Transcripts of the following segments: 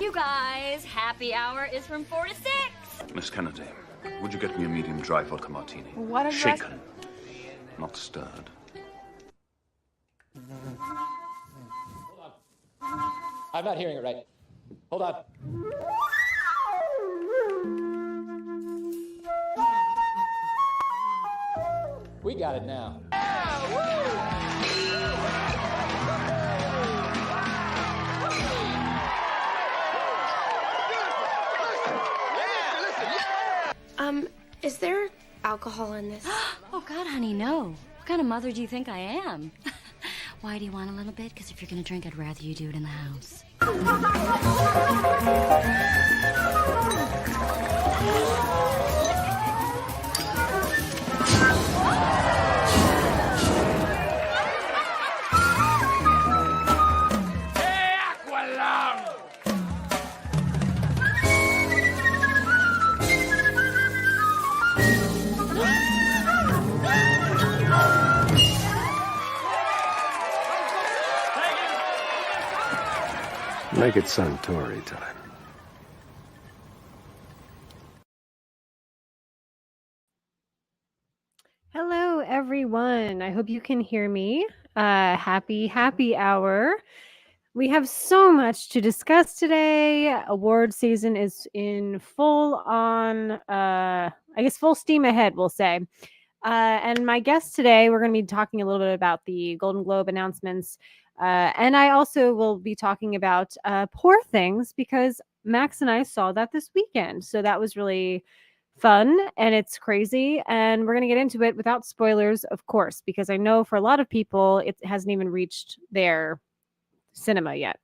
You guys, happy hour is from 4 to 6. Miss Kennedy, would you get me a medium dry vodka martini? What is Shaken, not stirred. I'm not hearing it right. Hold on. We got it now. Is there alcohol in this? Oh, God, honey, no. What kind of mother do you think I am? Why do you want a little bit? Because if you're going to drink, I'd rather you do it in the house. Make it Suntory time. Hello, everyone. I hope you can hear me. Happy hour. We have so much to discuss today. Award season is in full steam ahead, we'll say. And my guest today, we're going to be talking a little bit about the Golden Globe announcements. And I also will be talking about Poor Things because Max and I saw that this weekend. So that was really fun and it's crazy. And we're going to get into it without spoilers, of course, because I know for a lot of people, it hasn't even reached their cinema yet.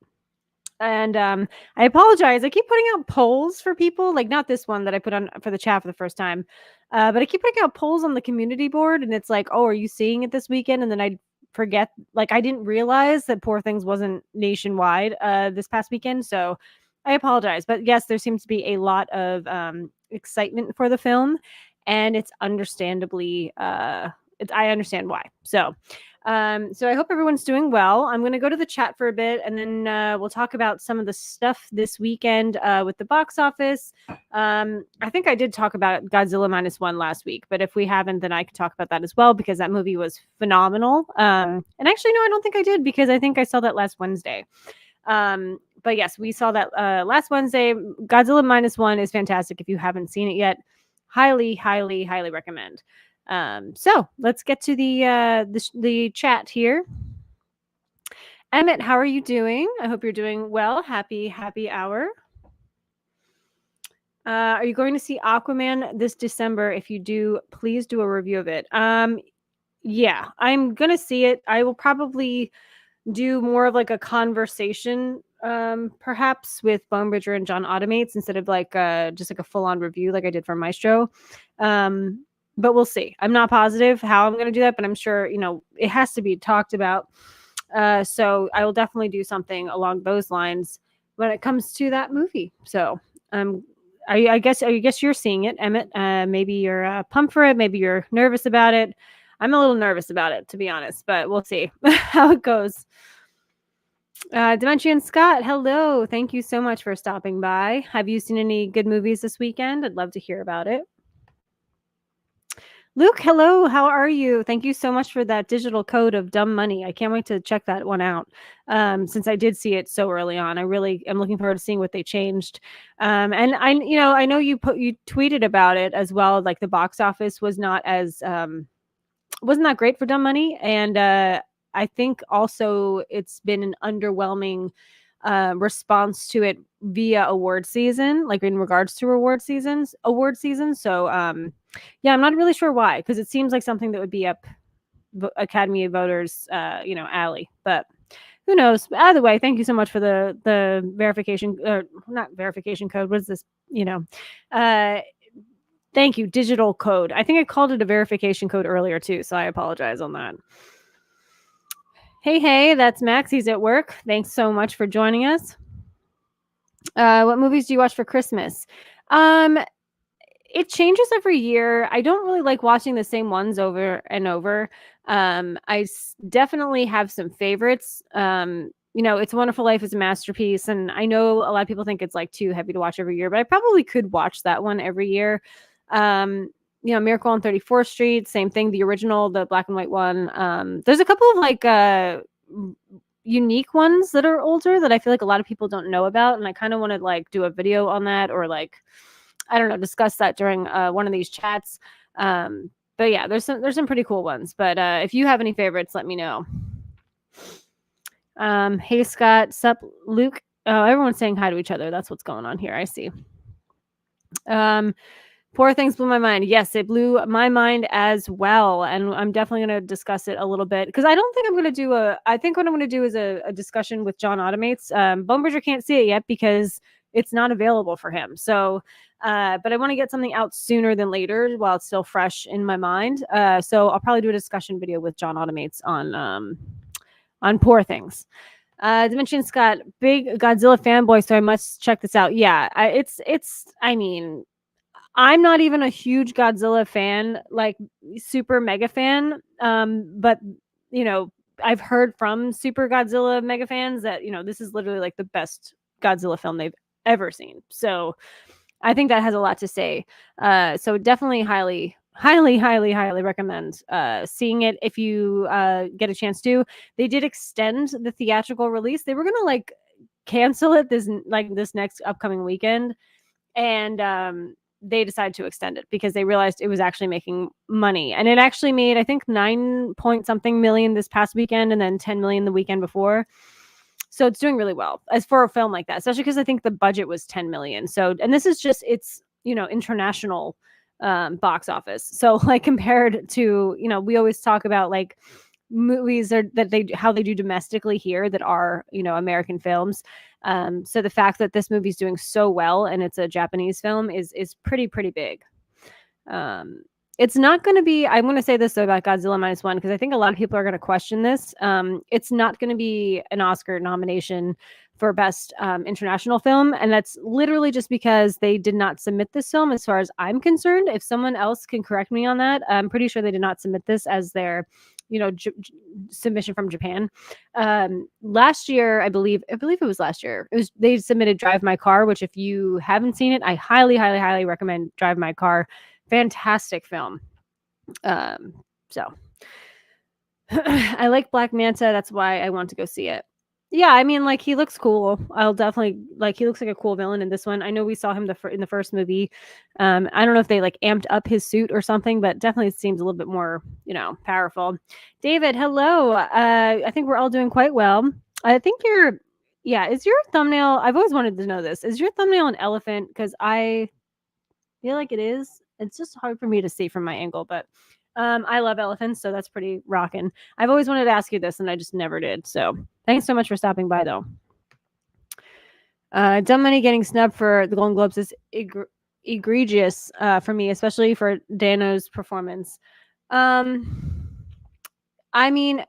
And I apologize. I keep putting out polls for people, like not this one that I put on for the chat for the first time, but I keep putting out polls on the community board, and it's like, oh, are you seeing it this weekend? And then I forget, like I didn't realize that Poor Things wasn't nationwide this past weekend, so I apologize. But yes, there seems to be a lot of excitement for the film, and it's understandably, I understand why. So I hope everyone's doing well. I'm going to go to the chat for a bit, and then we'll talk about some of the stuff this weekend with the box office. I think I did talk about Godzilla -1 last week, but if we haven't, then I can talk about that as well because that movie was phenomenal. And actually, no, I don't think I did because I think I saw that last Wednesday. But yes, we saw that last Wednesday. Godzilla -1 is fantastic. If you haven't seen it yet, highly, highly, highly recommend. So let's get to the chat here. Emmett, how are you doing? I hope you're doing well. Happy hour. Are you going to see Aquaman this December? If you do, please do a review of it. Yeah, I'm gonna see it. I will probably do more of like a conversation, perhaps with Bonebridger and John Automates instead of like just like a full-on review like I did for Maestro. But we'll see. I'm not positive how I'm going to do that, but I'm sure, it has to be talked about. So I will definitely do something along those lines when it comes to that movie. So I guess you're seeing it, Emmett. Maybe you're pumped for it. Maybe you're nervous about it. I'm a little nervous about it, to be honest, but we'll see how it goes. Dementia and Scott, hello. Thank you so much for stopping by. Have you seen any good movies this weekend? I'd love to hear about it. Luke, hello. How are you? Thank you so much for that digital code of dumb money. I can't wait to check that one out. Since I did see it so early on, I really am looking forward to seeing what they changed. And I know you tweeted about it as well. Like the box office was not as wasn't that great for dumb money, and I think also it's been an underwhelming response to it via award season, like in regards to award season. So yeah, I'm not really sure why, because it seems like something that would be up Academy of Voters alley, but who knows. Either way, thank you so much for the verification, or not verification code. What is this? Thank you, digital code. I think I called it a verification code earlier too, so I apologize on that. Hey, that's Max. He's at work. Thanks so much for joining us. What movies do you watch for Christmas? It changes every year. I don't really like watching the same ones over and over. I definitely have some favorites. It's a Wonderful Life is a masterpiece, and I know a lot of people think it's like too heavy to watch every year, but I probably could watch that one every year. Miracle on 34th Street, same thing. The original, the black and white one. There's a couple of like unique ones that are older that I feel like a lot of people don't know about, and I kind of want to like do a video on that, or like, I don't know, discuss that during one of these chats. But yeah, there's some pretty cool ones. But if you have any favorites, let me know. Hey Scott, sup Luke. Oh, everyone's saying hi to each other. That's what's going on here. I see. Poor Things blew my mind. Yes, it blew my mind as well. And I'm definitely going to discuss it a little bit because I don't think I'm going to do I think what I'm going to do is a discussion with John Automates. Bone Bridger can't see it yet because it's not available for him. So, but I want to get something out sooner than later while it's still fresh in my mind. So I'll probably do a discussion video with John Automates on Poor Things. Dimension Scott, big Godzilla fanboy, so I must check this out. Yeah, I mean, I'm not even a huge Godzilla fan, like super mega fan. But I've heard from super Godzilla mega fans that this is literally like the best Godzilla film they've ever seen. So I think that has a lot to say. So definitely highly recommend seeing it if you get a chance to. They did extend the theatrical release. They were gonna like cancel it this next upcoming weekend, and they decided to extend it because they realized it was actually making money. And it actually made, I think, 9 point something million this past weekend, and then 10 million the weekend before. So it's doing really well as for a film like that, especially because I think the budget was 10 million. So, and this is just, it's, international box office. So like compared to, we always talk about like movies how they do domestically here that are, American films. So the fact that this movie's doing so well and it's a Japanese film is pretty big. It's not going to be, I'm going to say this though about Godzilla Minus One, because I think a lot of people are going to question this. It's not going to be an Oscar nomination for best international film. And that's literally just because they did not submit this film as far as I'm concerned. If someone else can correct me on that, I'm pretty sure they did not submit this as their submission from Japan. Last year, I believe it was last year. They submitted Drive My Car, which if you haven't seen it, I highly recommend Drive My Car. Fantastic film. So I like Black Manta. That's why I want to go see it. Yeah, I mean, like, he looks cool. I'll definitely, like, he looks like a cool villain in this one. I know we saw him in the first movie. I don't know if they like amped up his suit or something, but definitely seems a little bit more, powerful. David, hello. I think we're all doing quite well. I think is your thumbnail, I've always wanted to know this. Is your thumbnail an elephant? Because I feel like it is. It's just hard for me to see from my angle, but I love elephants, so that's pretty rocking. I've always wanted to ask you this, and I just never did. So thanks so much for stopping by, though. Dumb Money getting snubbed for the Golden Globes is egregious for me, especially for Dano's performance. I mean,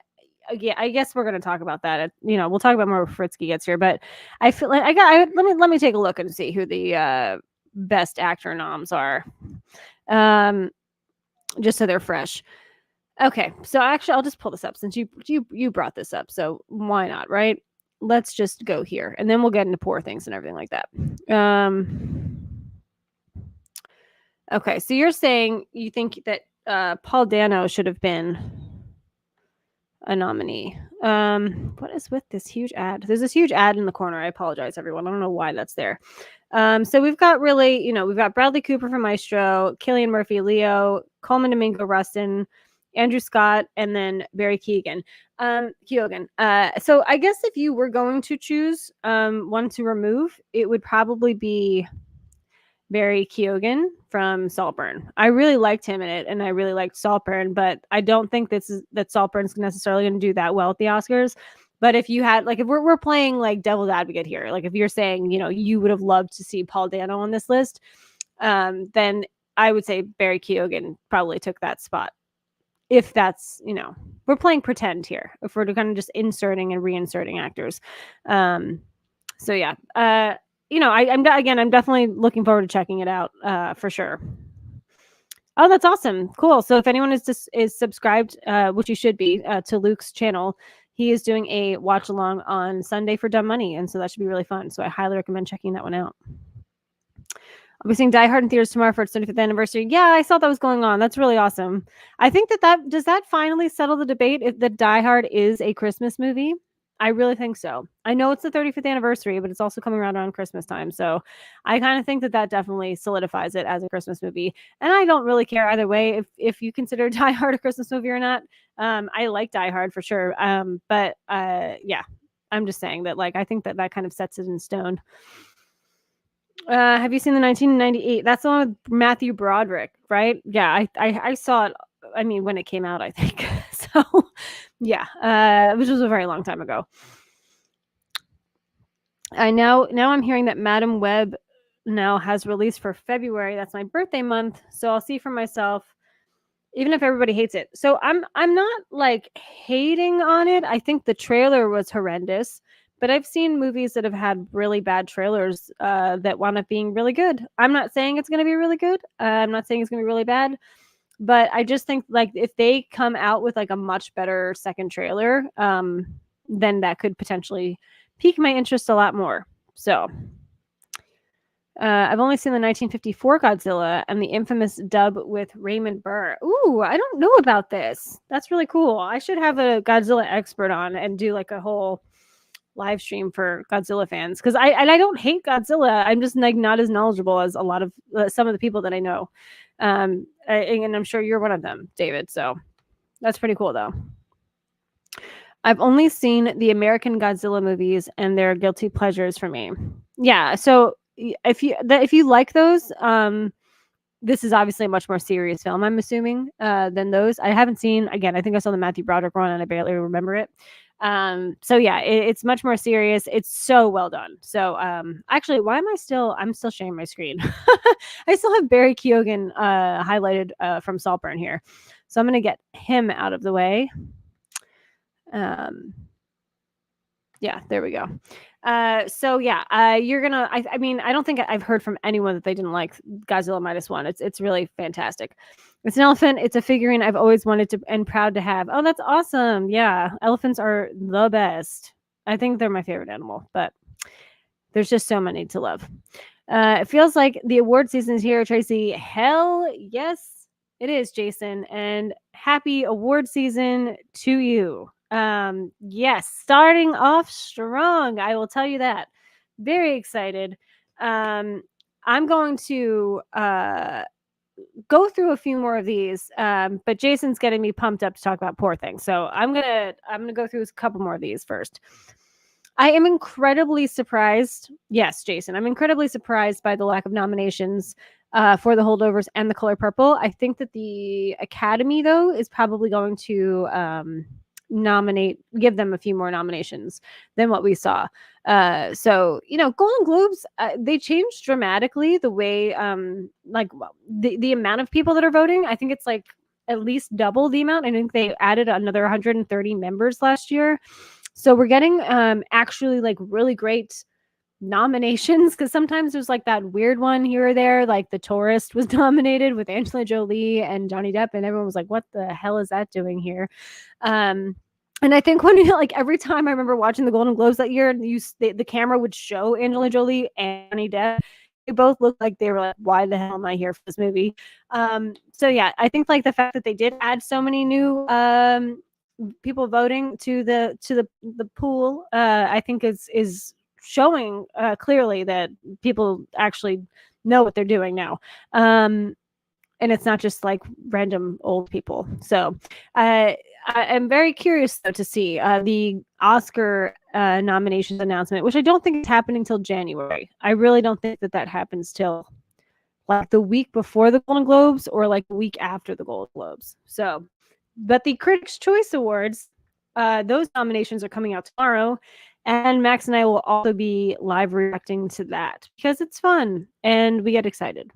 yeah, I guess we're gonna talk about that. We'll talk about more when Fritzky gets here, but I feel like let me take a look and see who the best actor noms are. Just so they're fresh. Okay, so actually I'll just pull this up since you brought this up, so why not, right? Let's just go here, and then we'll get into Poor Things and everything like that. Okay, so you're saying you think that Paul Dano should have been a nominee. What is with this huge ad? There's this huge ad in the corner. I apologize, everyone. I don't know why that's there. So we've got we've got Bradley Cooper from Maestro, Cillian Murphy, Leo, Coleman Domingo, Rustin, Andrew Scott, and then Barry Keoghan. So I guess if you were going to choose one to remove, it would probably be Barry Keoghan from Saltburn. I really liked him in it, and I really liked Saltburn, but I don't think that Saltburn's necessarily going to do that well at the Oscars. But if you had, like, if we're playing like devil's advocate here, like if you're saying, you would have loved to see Paul Dano on this list, then I would say Barry Keoghan probably took that spot. If that's, we're playing pretend here, if we're kind of just inserting and reinserting actors. So yeah, I'm definitely looking forward to checking it out for sure. Oh, that's awesome. Cool. So if anyone is subscribed, which you should be, to Luke's channel, he is doing a watch along on Sunday for Dumb Money, and so that should be really fun. So I highly recommend checking that one out. I'll be seeing Die Hard in theaters tomorrow for its 75th anniversary. Yeah, I saw that was going on. That's really awesome. I think does that finally settle the debate if that Die Hard is a Christmas movie? I really think so. I know it's the 35th anniversary, but it's also coming around Christmas time. So I kind of think that definitely solidifies it as a Christmas movie. And I don't really care either way if you consider Die Hard a Christmas movie or not. I like Die Hard for sure. But yeah, I'm just saying that I think that kind of sets it in stone. Have you seen the 1998? That's the one with Matthew Broderick, right? Yeah, I saw it. I mean, when it came out, I think. So, yeah, which was a very long time ago. Now I'm hearing that Madam Web now has released for February. That's my birthday month, so I'll see for myself. Even if everybody hates it, so I'm not hating on it. I think the trailer was horrendous. But I've seen movies that have had really bad trailers that wound up being really good. I'm not saying it's going to be really good. I'm not saying it's going to be really bad. But I just think if they come out with a much better second trailer, then that could potentially pique my interest a lot more. So I've only seen the 1954 Godzilla and the infamous dub with Raymond Burr. Ooh, I don't know about this. That's really cool. I should have a Godzilla expert on and do a whole live stream for Godzilla fans, because I don't hate Godzilla. I'm just not as knowledgeable as a lot of some of the people that I know, and I'm sure you're one of them, David. So that's pretty cool, though. I've only seen the American Godzilla movies, and they're guilty pleasures for me. Yeah, so if you like those, this is obviously a much more serious film, I'm assuming, than those. I haven't seen. Again, I think I saw the Matthew Broderick one, and I barely remember it. So yeah, it's much more serious. It's so well done. So actually, I'm still sharing my screen. I still have Barry Keoghan highlighted from Saltburn here. So I'm gonna get him out of the way. Yeah, there we go. So yeah, you're gonna. I mean, I don't think I've heard from anyone that they didn't like Godzilla -1. It's really fantastic. It's an elephant. It's a figurine I've always wanted to and proud to have. Oh, that's awesome. Yeah, elephants are the best. I think they're my favorite animal, but there's just so many to love. It feels like the award season is here, Tracy. Hell yes, it is, Jason. And happy award season to you. Yes, starting off strong. I will tell you that. Very excited. I'm going to go through a few more of these, but Jason's getting me pumped up to talk about Poor Things. So I'm gonna go through a couple more of these first. I am incredibly surprised. Yes, Jason, I'm incredibly surprised by the lack of nominations for The Holdovers and The Color Purple. I think that the Academy, though, is probably going to give them a few more nominations than what we saw. So Golden Globes, they changed dramatically the way the amount of people that are voting. I think it's at least double the amount. I think they added another 130 members last year, so we're getting actually really great nominations, because sometimes there's that weird one here or there, The Tourist was nominated with Angelina Jolie and Johnny Depp, and everyone was like, what the hell is that doing here? And I think when every time I remember watching the Golden Globes that year, the camera would show Angelina Jolie and Johnny Depp. They both looked like they were like, why the hell am I here for this movie? So yeah, I think the fact that they did add so many new people voting to the pool, I think is showing clearly that people actually know what they're doing now. And it's not just random old people. So I'm very curious, though, to see the Oscar nominations announcement, which I don't think is happening till January. I really don't think that happens till the week before the Golden Globes or the week after the Golden Globes. So, but the Critics' Choice Awards, those nominations are coming out tomorrow. And Max and I will also be live reacting to that because it's fun and we get excited.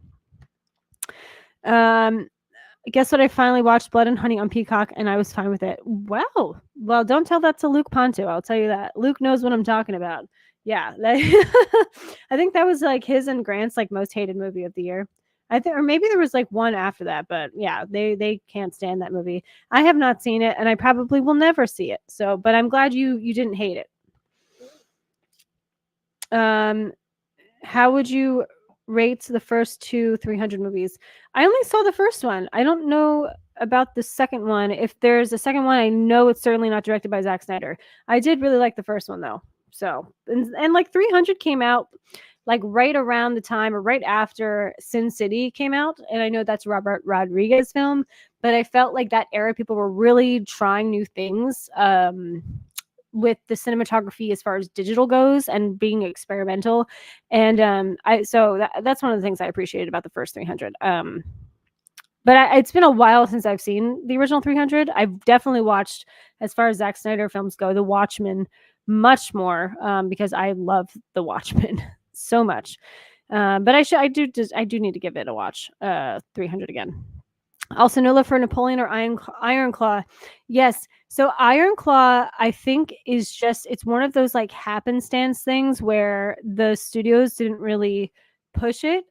Guess what? I finally watched Blood and Honey on Peacock and I was fine with it. Wow. Well, don't tell that to Luke Ponto. I'll tell you that. Luke knows what I'm talking about. Yeah. I think that was his and Grant's most hated movie of the year. I think, or maybe there was like one after that, but yeah, they can't stand that movie. I have not seen it, and I probably will never see it. So, but I'm glad you didn't hate it. How would you rate the first two 300 movies? I only saw the first one. I don't know about the second one. If there's a second one, I know it's certainly not directed by Zack Snyder. I did really like the first one though. So, and like 300 came out like right around the time or right after Sin City came out, and I know that's Robert Rodriguez film, but I felt like that era people were really trying new things. With the cinematography as far as digital goes and being experimental, and that's one of the things I appreciated about the first 300. But it's been a while since I've seen the original 300. I've definitely watched, as far as Zack Snyder films go, The Watchmen much more, because I love The Watchmen so much. But I do need to give it a watch. 300 again. Also, no love for Napoleon or Iron Claw. Yes. So Iron Claw, I think, is just, it's one of those like happenstance things where the studios didn't really push it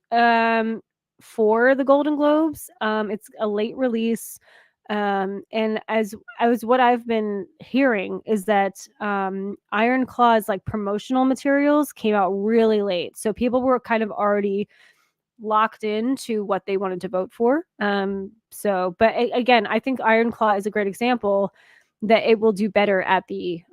for the Golden Globes. It's a late release. And as what I've been hearing is that Iron Claw's like promotional materials came out really late. So people were kind of already locked into what they wanted to vote for. But again, I think Iron Claw is a great example that it will do better at the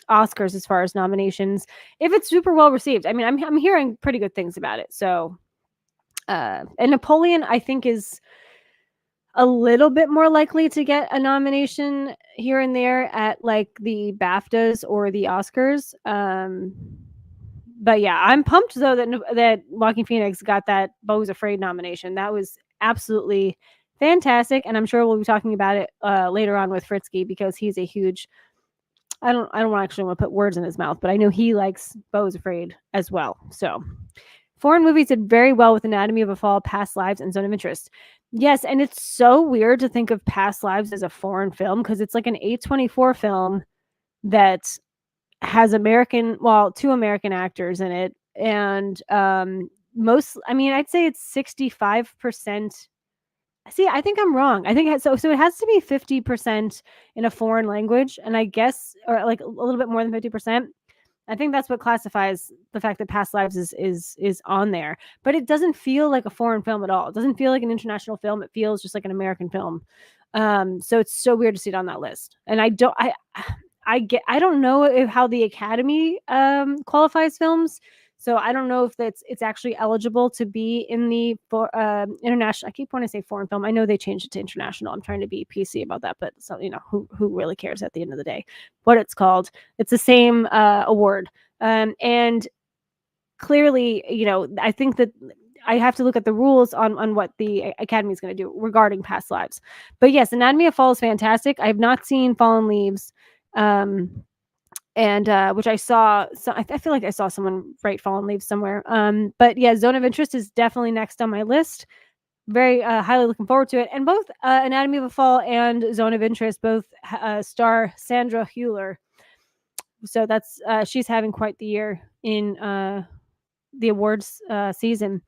Oscars as far as nominations if it's super well received. I mean, I'm hearing pretty good things about it. So, and Napoleon, I think, is a little bit more likely to get a nomination here and there at like the BAFTAs or the Oscars. But yeah, I'm pumped though that Joaquin Phoenix got that Beau is Afraid nomination. That was absolutely fantastic, and I'm sure we'll be talking about it later on with Fritzky because he's a huge. I don't actually want to put words in his mouth, but I know he likes Beau is Afraid as well. So, foreign movies did very well with Anatomy of a Fall, Past Lives, and Zone of Interest. Yes, and it's so weird to think of Past Lives as a foreign film because it's like an A24 film that has two American actors in it, and I'd say it's 65%. See, I think I'm wrong. I think so it has to be 50% in a foreign language, and I guess, or like a little bit more than 50%. I think that's what classifies the fact that Past Lives is on there, but it doesn't feel like a foreign film at all. It doesn't feel like an international film. It feels just like an American film. So it's so weird to see it on that list, and I don't know how the Academy qualifies films, so I don't know if it's actually eligible to be in the international. I keep wanting to say foreign film. I know they changed it to international. I'm trying to be PC about that, but so who really cares at the end of the day what it's called? It's the same award, and clearly, I think that I have to look at the rules on what the Academy is going to do regarding Past Lives. But yes, Anatomy of Fall is fantastic. I have not seen Fallen Leaves, and which I saw. So I feel like I saw someone write Fallen Leaves somewhere. But yeah, Zone of Interest is definitely next on my list. Very highly looking forward to it. And both Anatomy of a Fall and Zone of Interest both star Sandra Hüller. So that's she's having quite the year in the awards season.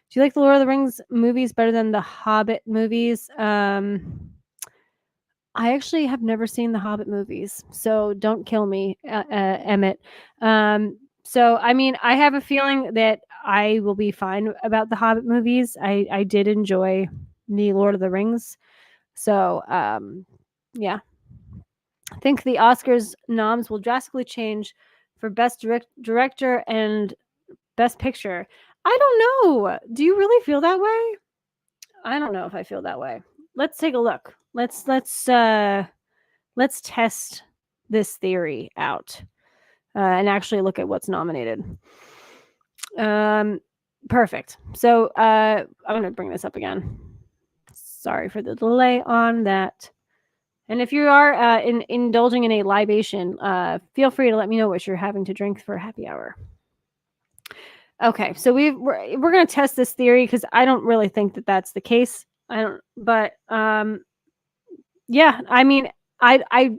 Do you like the Lord of the Rings movies better than the Hobbit movies? I actually have never seen the Hobbit movies, so don't kill me, Emmett. So, I mean, I have a feeling that I will be fine about the Hobbit movies. I did enjoy the Lord of the Rings. So, yeah. I think the Oscars noms will drastically change for Best Director and Best Picture. I don't know. Do you really feel that way? I don't know if I feel that way. Let's take a look. Let's test this theory out and actually look at what's nominated. Perfect. So I'm going to bring this up again. Sorry for the delay on that. And if you are indulging in a libation, feel free to let me know what you're having to drink for happy hour. Okay, so we're going to test this theory because I don't really think that that's the case. I don't, but yeah, I mean, I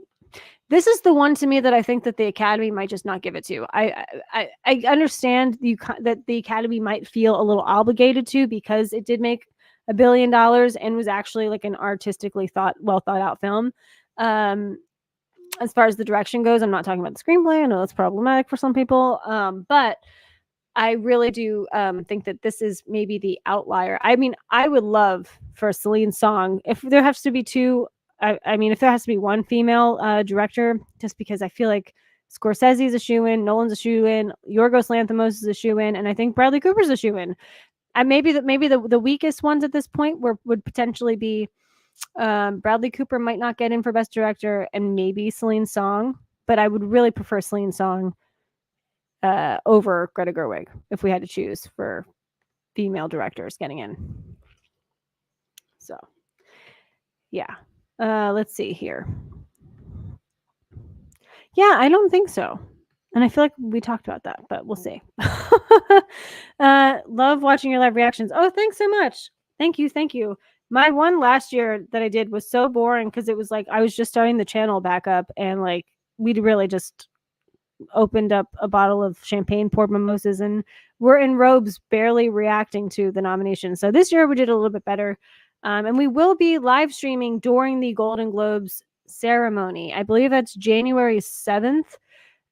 This is the one to me that I think that the Academy might just not give it to. I understand that the Academy might feel a little obligated to, because it did make $1 billion and was actually like an artistically well thought out film. As far as the direction goes, I'm not talking about the screenplay. I know that's problematic for some people, but I really do think that this is maybe the outlier. I mean, I would love for Celine Song, if there has to be two. I mean, if there has to be one female director, just because I feel like Scorsese's a shoe-in, Nolan's a shoe-in, Yorgos Lanthimos is a shoe-in, and I think Bradley Cooper's a shoe-in. And maybe the weakest ones at this point would potentially be Bradley Cooper might not get in for Best Director, and maybe Celine Song, but I would really prefer Celine Song over Greta Gerwig if we had to choose for female directors getting in. So, yeah. Let's see here. Yeah, I don't think so. And I feel like we talked about that, but we'll see. Love watching your live reactions. Oh, thanks so much. Thank you. Thank you. My one last year that I did was so boring because it was like I was just starting the channel back up, and like we'd really just opened up a bottle of champagne, poured mimosas, and we're in robes barely reacting to the nomination. So this year we did a little bit better. And we will be live streaming during the Golden Globes ceremony. I believe that's January 7th.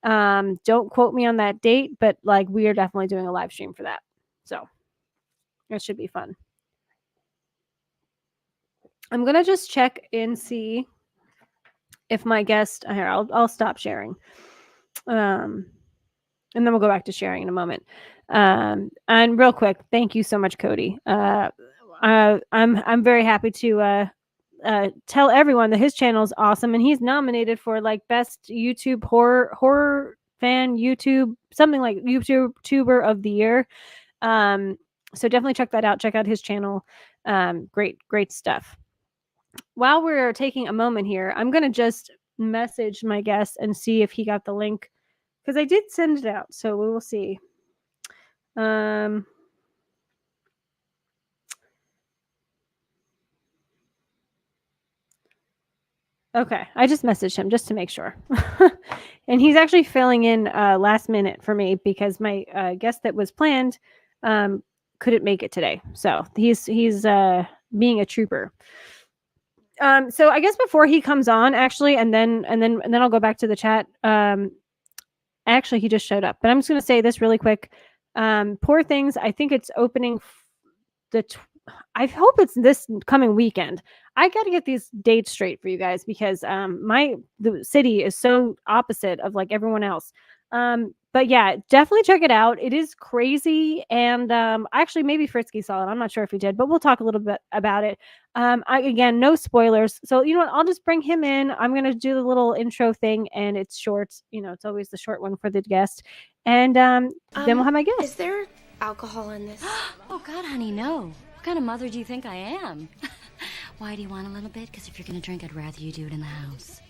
Don't quote me on that date, but like we are definitely doing a live stream for that. So that should be fun. I'm going to just check and see if my guest here, I'll stop sharing. And then we'll go back to sharing in a moment. And real quick, thank you so much, Cody. I'm very happy to tell everyone that his channel is awesome, and he's nominated for like best YouTube horror fan YouTube, something like YouTuber of the year. So definitely check that out. Check out his channel. Great stuff. While we're taking a moment here, I'm gonna just message my guest and see if he got the link, because I did send it out, so we will see. Okay, I just messaged him just to make sure. And he's actually filling in last minute for me because my guest that was planned couldn't make it today. So he's being a trooper. So I guess before he comes on, actually, and then I'll go back to the chat. Actually, he just showed up, but I'm just going to say this really quick. Poor Things, I think it's opening I hope it's this coming weekend. I got to get these dates straight for you guys because the city is so opposite of like everyone else. But yeah, definitely check it out. It is crazy, and actually maybe Fritzky saw it. I'm not sure if he did, but we'll talk a little bit about it. Again, no spoilers. So you know what? I'll just bring him in. I'm gonna do the little intro thing, and it's short. You know, it's always the short one for the guest, and then we'll have my guest. Is there alcohol in this? Oh, God, honey, no. What kind of mother do you think I am? Why do you want a little bit? Because if you're going to drink, I'd rather you do it in the house.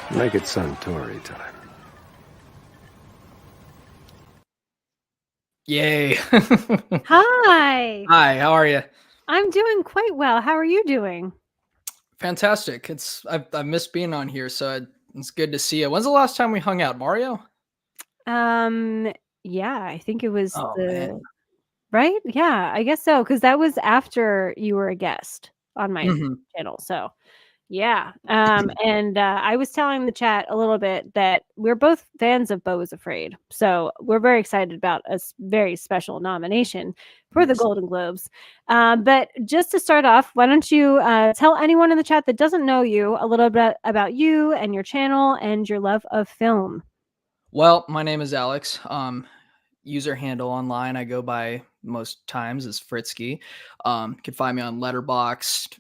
Make it Suntory time. Yay. Hi. Hi, how are you? I'm doing quite well. How are you doing? Fantastic. I missed being on here, so it's good to see you. When's the last time we hung out, Mario? Yeah, I think it was Man. right? Yeah, I guess so, because that was after you were a guest on my channel. So yeah. And I was telling the chat a little bit that we're both fans of Beau is Afraid. So we're very excited about a very special nomination for the Golden Globes. But just to start off, why don't you tell anyone in the chat that doesn't know you a little bit about you and your channel and your love of film? Well, my name is Alex. User handle online I go by most times is Fritzky. You can find me on Letterboxd,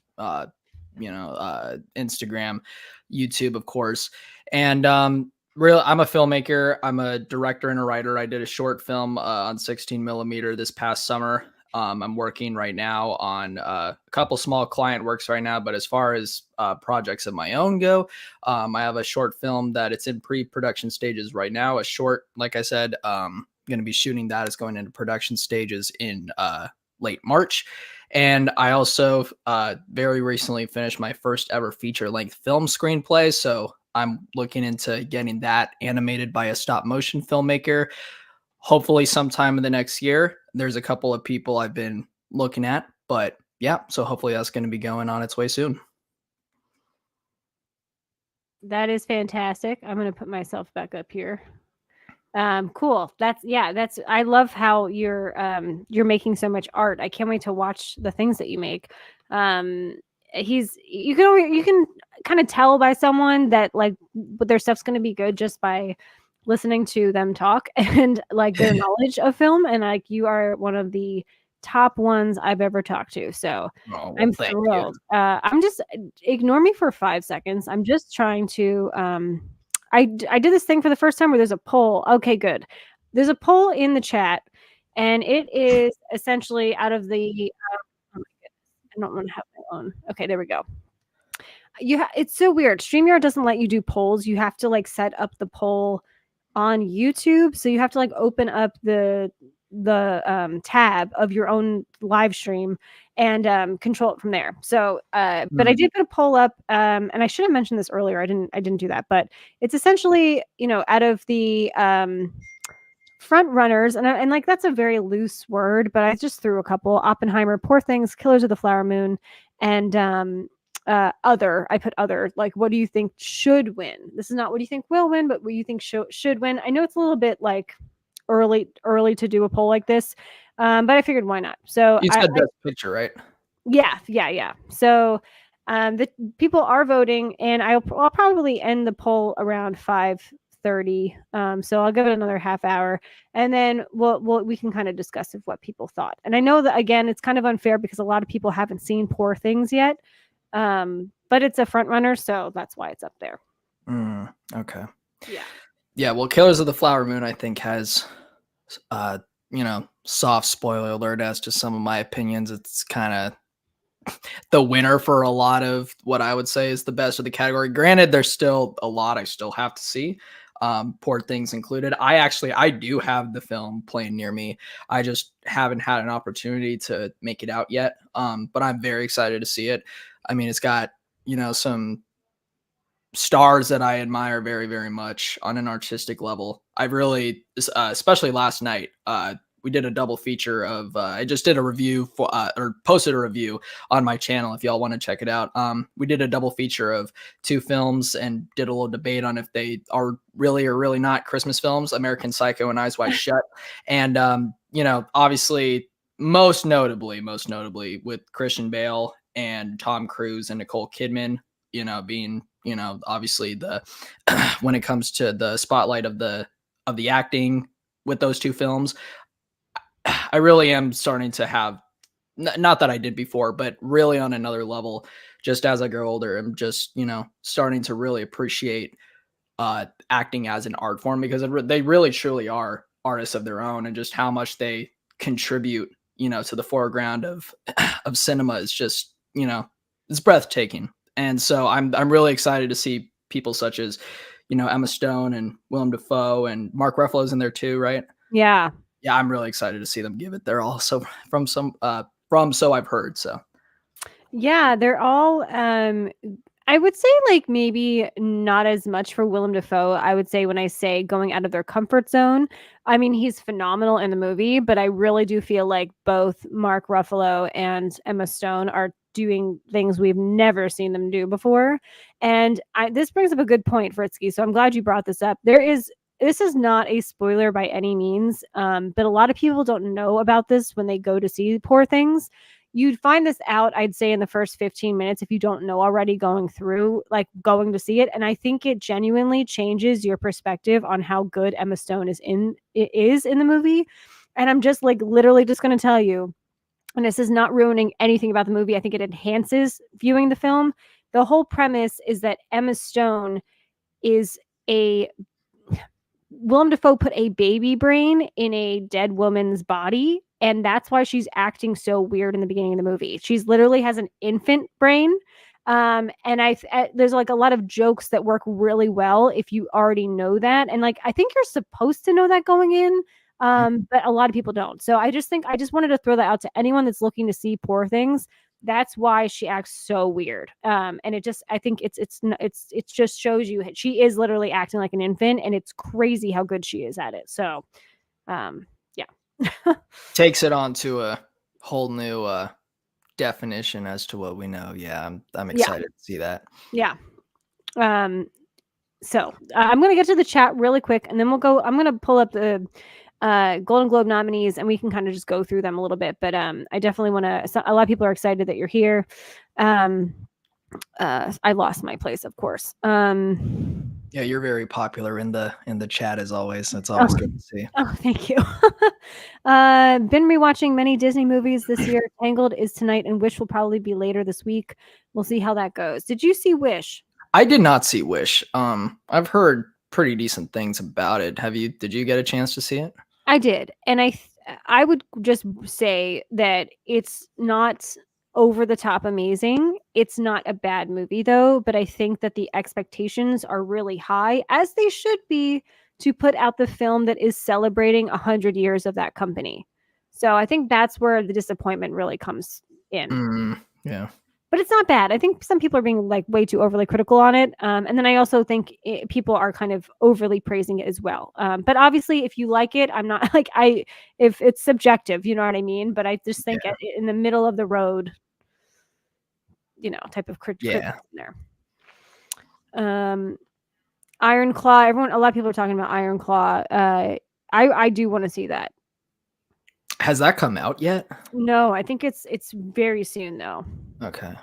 Instagram, YouTube, of course. And I'm a filmmaker. I'm a director and a writer. I did a short film on 16 millimeter this past summer. I'm working right now on a couple small client works right now, but as far as projects of my own go, I have a short film that it's in pre-production stages right now. A short, like I said, going to be shooting that is going into production stages in late March. And I also very recently finished my first ever feature-length film screenplay. So I'm looking into getting that animated by a stop-motion filmmaker, hopefully sometime in the next year. There's a couple of people I've been looking at, but yeah, so hopefully that's going to be going on its way soon. That is fantastic. I'm going to put myself back up here. Cool. That's I love how you're making so much art. I can't wait to watch the things that you make. You can kind of tell by someone that like their stuff's going to be good just by listening to them talk and like their knowledge of film. And like you are one of the top ones I've ever talked to. So I'm thrilled. I'm just ignore me for 5 seconds. I'm just trying to I did this thing for the first time where there's a poll. Okay, good. There's a poll in the chat, and it is essentially out of the. Oh my goodness, I don't want to have my own. Okay, there we go. It's so weird. StreamYard doesn't let you do polls. You have to like set up the poll on YouTube, so you have to like open up the tab of your own live stream and control it from there. So but I did put a poll up and I should have mentioned this earlier. I didn't do that, but it's essentially, out of the front runners, and like that's a very loose word, but I just threw a couple: Oppenheimer, Poor Things, Killers of the Flower Moon, and other. I put other. Like, what do you think should win? This is not what do you think will win, but what you think should win. I know it's a little bit like early to do a poll like this, but I figured why not. So you said best picture, right? Yeah. So the people are voting, and I'll probably end the poll around 5:30. So I'll give it another half hour, and then we can kind of discuss of what people thought. And I know that again, it's kind of unfair because a lot of people haven't seen Poor Things yet, but it's a front runner, so that's why it's up there. Okay. Yeah. Well, Killers of the Flower Moon, I think, has soft spoiler alert as to some of my opinions. It's kind of the winner for a lot of what I would say is the best of the category. Granted, there's still a lot I still have to see, Poor Things included. I do have the film playing near me. I just haven't had an opportunity to make it out yet, but I'm very excited to see it. I mean, it's got some stars that I admire very, very much on an artistic level. I really, especially last night, we did a double feature of, I just did a review for, or posted a review on my channel if y'all want to check it out. We did a double feature of 2 films and did a little debate on if they are really or really not Christmas films, American Psycho and Eyes Wide Shut. And, obviously, most notably with Christian Bale and Tom Cruise and Nicole Kidman, being obviously the when it comes to the spotlight of the acting with those 2 films, I really am starting to have, not that I did before, but really on another level, just as I grow older, I'm just starting to really appreciate acting as an art form, because they really truly are artists of their own, and just how much they contribute to the foreground of cinema is just it's breathtaking. And so I'm really excited to see people such as, Emma Stone and Willem Dafoe, and Mark Ruffalo's in there too, right? Yeah. Yeah, I'm really excited to see them give it. They're also from so I've heard. So Yeah, they're all I would say like maybe not as much for Willem Dafoe. I would say when I say going out of their comfort zone, I mean he's phenomenal in the movie, but I really do feel like both Mark Ruffalo and Emma Stone are doing things we've never seen them do before. And this brings up a good point, Fritzky. So I'm glad you brought this up. This is not a spoiler by any means, but a lot of people don't know about this when they go to see Poor Things. You'd find this out, I'd say, in the first 15 minutes if you don't know already going to see it. And I think it genuinely changes your perspective on how good Emma Stone is in the movie. And I'm just like literally just going to tell you, and this is not ruining anything about the movie. I think it enhances viewing the film. The whole premise is that Emma Stone is a Willem Dafoe put a baby brain in a dead woman's body, and that's why she's acting so weird in the beginning of the movie. She's literally has an infant brain. And there's like a lot of jokes that work really well if you already know that. And like, I think you're supposed to know that going in. But a lot of people don't. So I just wanted to throw that out to anyone that's looking to see Poor Things. That's why she acts so weird. And I think it just shows you she is literally acting like an infant, and it's crazy how good she is at it. So, yeah. Takes it on to a whole new definition as to what we know. Yeah, I'm excited to see that. Yeah. So I'm going to get to the chat really quick, and then I'm going to pull up the Golden Globe nominees, and we can kind of just go through them a little bit. But I definitely want to. A lot of people are excited that you're here. I lost my place, of course. Yeah, you're very popular in the chat as always. That's always good to see. Oh, thank you. Been rewatching many Disney movies this year. Tangled is tonight, and Wish will probably be later this week. We'll see how that goes. Did you see Wish? I did not see Wish. I've heard pretty decent things about it. Did you get a chance to see it? I did. And I would just say that it's not over the top amazing. It's not a bad movie though, but I think that the expectations are really high, as they should be, to put out the film that is celebrating 100 years of that company. So I think that's where the disappointment really comes in. Yeah. But it's not bad. I think some people are being like way too overly critical on it. And then I also think people are kind of overly praising it as well. But obviously, if you like it, I'm not like if it's subjective, you know what I mean? But I just think in the middle of the road, type of criticism there. Iron Claw. A lot of people are talking about Iron Claw. I do want to see that. Has that come out yet? No, I think it's very soon though. Okay.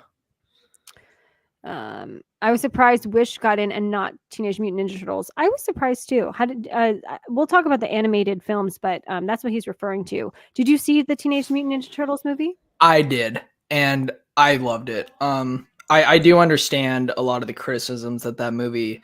I was surprised Wish got in and not Teenage Mutant Ninja Turtles. I was surprised too. We'll talk about the animated films, but that's what he's referring to. Did you see the Teenage Mutant Ninja Turtles movie? I did, and I loved it. I do understand a lot of the criticisms that movie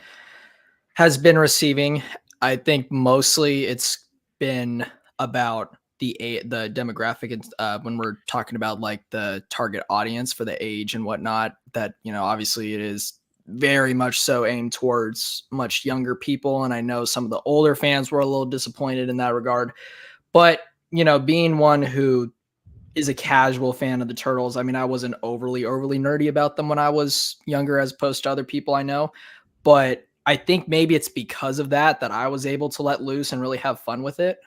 has been receiving. I think mostly it's been about the demographic, when we're talking about like the target audience for the age and whatnot, that obviously it is very much so aimed towards much younger people, and I know some of the older fans were a little disappointed in that regard. But being one who is a casual fan of the Turtles, I mean, I wasn't overly nerdy about them when I was younger, as opposed to other people I know, but I think maybe it's because of that I was able to let loose and really have fun with it.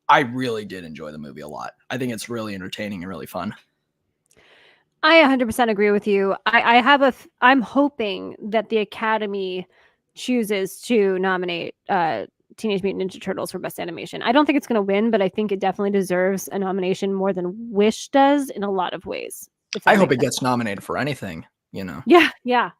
I really did enjoy the movie a lot. I think it's really entertaining and really fun. I 100% agree with you. I'm hoping that the Academy chooses to nominate Teenage Mutant Ninja Turtles for Best Animation. I don't think it's going to win, but I think it definitely deserves a nomination more than Wish does in a lot of ways. I hope it gets nominated for anything, Yeah.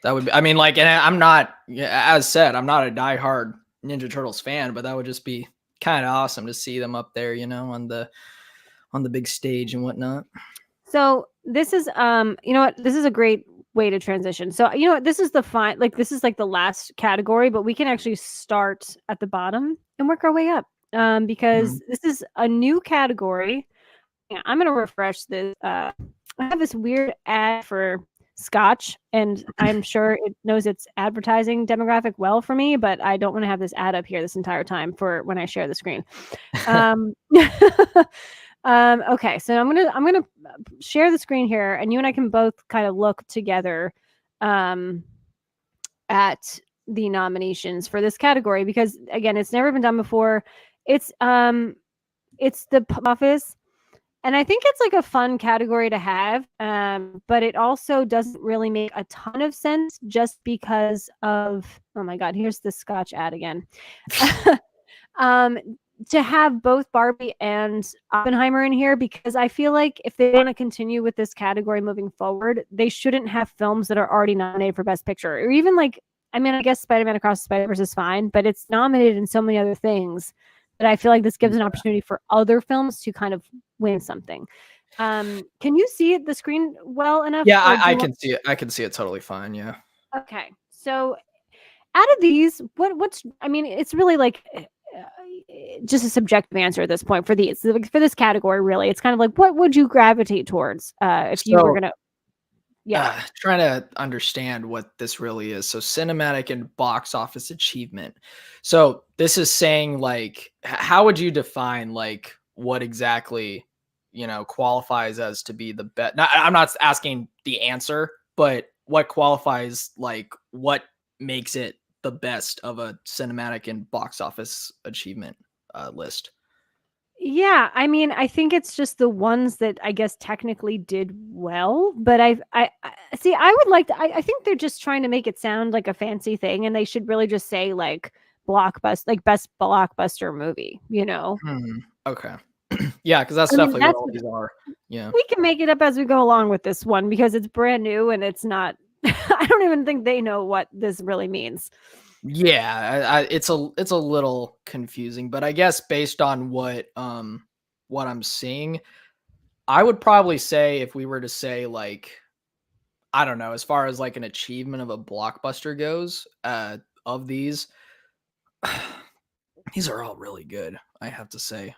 That would be, I mean, like, and I'm not, as said, I'm not a diehard Ninja Turtles fan, but that would just be kind of awesome to see them up there, on the big stage and whatnot. So this is this is a great way to transition. So this is this is like the last category, but we can actually start at the bottom and work our way up, because this is a new category. Yeah, I'm gonna refresh this. I have this weird ad for Scotch, and I'm sure it knows its advertising demographic well for me, but I don't want to have this ad up here this entire time for when I share the screen. Okay, so I'm gonna share the screen here, and you and I can both kind of look together at the nominations for this category, because again, it's never been done before. It's the office. And I think it's like a fun category to have, but it also doesn't really make a ton of sense just because of, oh my God, here's the Scotch ad again. To have both Barbie and Oppenheimer in here, because I feel like if they want to continue with this category moving forward, they shouldn't have films that are already nominated for Best Picture, or even like, I mean, I guess Spider-Man Across the Spider-Verse is fine, but it's nominated in so many other things but I feel like this gives an Yeah. opportunity for other films to kind of win something. Can you see the screen well enough? Yeah, Or do I you want- can see it. I can see it totally fine. Yeah. Okay, so out of these, what's I mean, it's really like just a subjective answer at this point for these for this category. Really, it's kind of like what would you gravitate towards if you were So gonna? Yeah. trying to understand what this really is. So cinematic and box office achievement. So this is saying like, how would you define like what exactly, qualifies as to be the best? I'm not asking the answer, but what qualifies, like what makes it the best of a cinematic and box office achievement list? Yeah, I mean, I think it's just the ones that I guess technically did well, but I see. I would like to. I think they're just trying to make it sound like a fancy thing, and they should really just say like blockbuster, like best blockbuster movie. Okay. Yeah, because that's I mean, definitely what that's all these are. Yeah. we can make it up as we go along with this one because it's brand new and it's not. I don't even think they know what this really means. Yeah, it's a little confusing, but I guess based on what I'm seeing, I would probably say if we were to say like I don't know, as far as like an achievement of a blockbuster goes, of these, these are all really good, I have to say.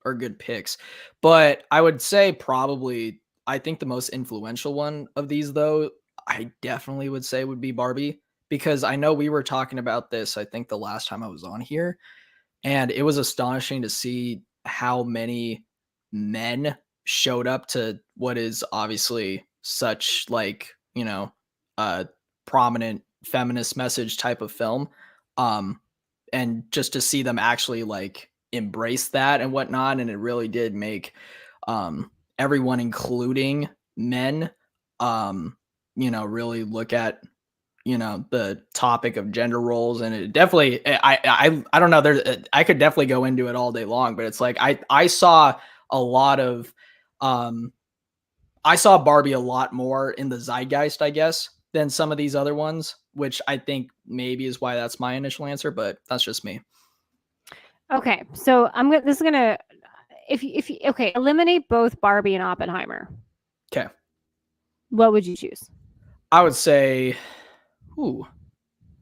Or good picks. But I would say probably I think the most influential one of these though, I definitely would say would be Barbie because I know we were talking about this I think the last time I was on here and it was astonishing to see how many men showed up to what is obviously such like, a prominent feminist message type of film. Um, and just to see them actually like embrace that and whatnot. And it really did make everyone, including men, really look at the topic of gender roles and it definitely I don't know there's I could definitely go into it all day long but it's like I saw a lot of um I saw Barbie a lot more in the zeitgeist I guess than some of these other ones which I think maybe is why that's my initial answer but that's just me. Okay, so I'm gonna. This is gonna. If you okay, eliminate both Barbie and Oppenheimer. Okay, What would you choose? I would say ooh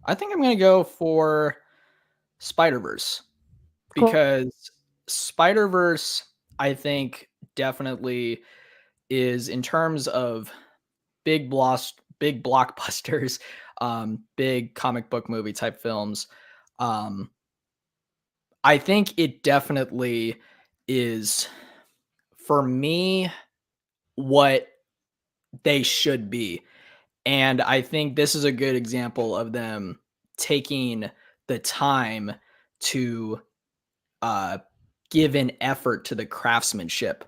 I think I'm gonna go for Spider-Verse Cool. because Spider-Verse I think definitely is in terms of big blockbusters, big comic book movie type films. Um, I think it definitely is for me what they should be. And I think this is a good example of them taking the time to uh, give an effort to the craftsmanship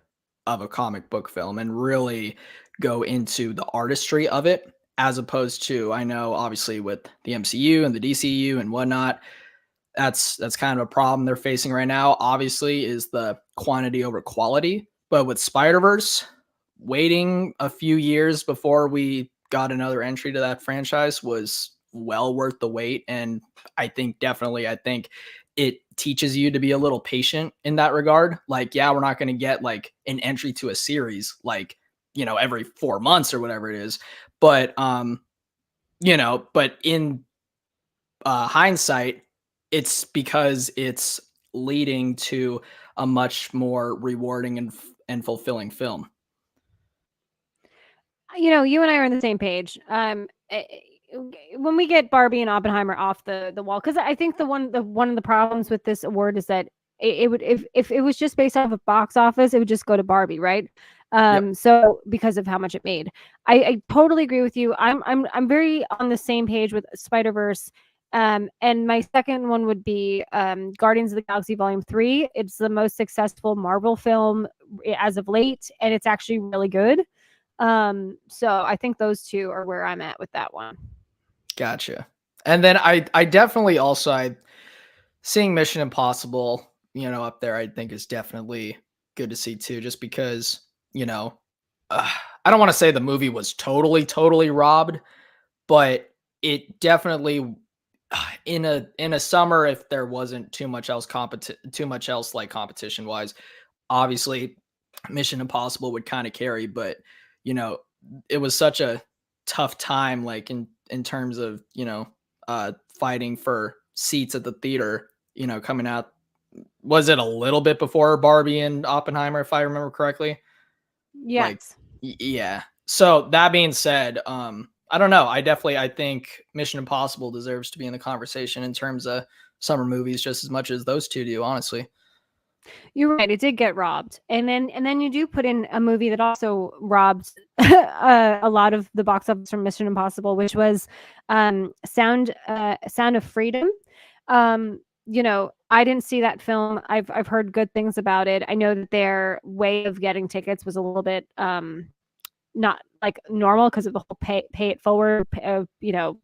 of a comic book film and really go into the artistry of it as opposed to I know obviously with the MCU and the DCU and whatnot that's kind of a problem they're facing right now obviously is the quantity over quality but with Spider-Verse waiting a few years before we got another entry to that franchise was well worth the wait and I think it teaches you to be a little patient in that regard. Like, yeah, we're not going to get like an entry to a series like, every 4 months or whatever it is. But but in hindsight, it's because it's leading to a much more rewarding and fulfilling film. You and I are on the same page. When we get Barbie and Oppenheimer off the wall, because I think one of the problems with this award is that it would if it was just based off of box office, it would just go to Barbie, right? Yep. So because of how much it made, I totally agree with you. I'm very on the same page with Spider Verse. And my second one would be Guardians of the Galaxy Volume 3. It's the most successful Marvel film as of late, and it's actually really good. So I think those two are where I'm at with that one. Gotcha. And then I definitely also seeing Mission Impossible, up there I think is definitely good to see too just because, I don't want to say the movie was totally robbed, but it definitely in a summer, if there wasn't too much else like competition wise, obviously Mission Impossible would kind of carry, but you know, it was such a tough time, like in terms of fighting for seats at the theater. Coming out, was it a little bit before Barbie and Oppenheimer, if I remember correctly? Like, Yes. yeah. So that being said, I don't know. I think Mission Impossible deserves to be in the conversation in terms of summer movies just as much as those two do, honestly. You're right. It did get robbed, and then you do put in a movie that also robbed a lot of the box office from Mission Impossible, which was Sound of Freedom. I didn't see that film. I've heard good things about it. I know that their way of getting tickets was a little bit not like normal because of the whole pay it forward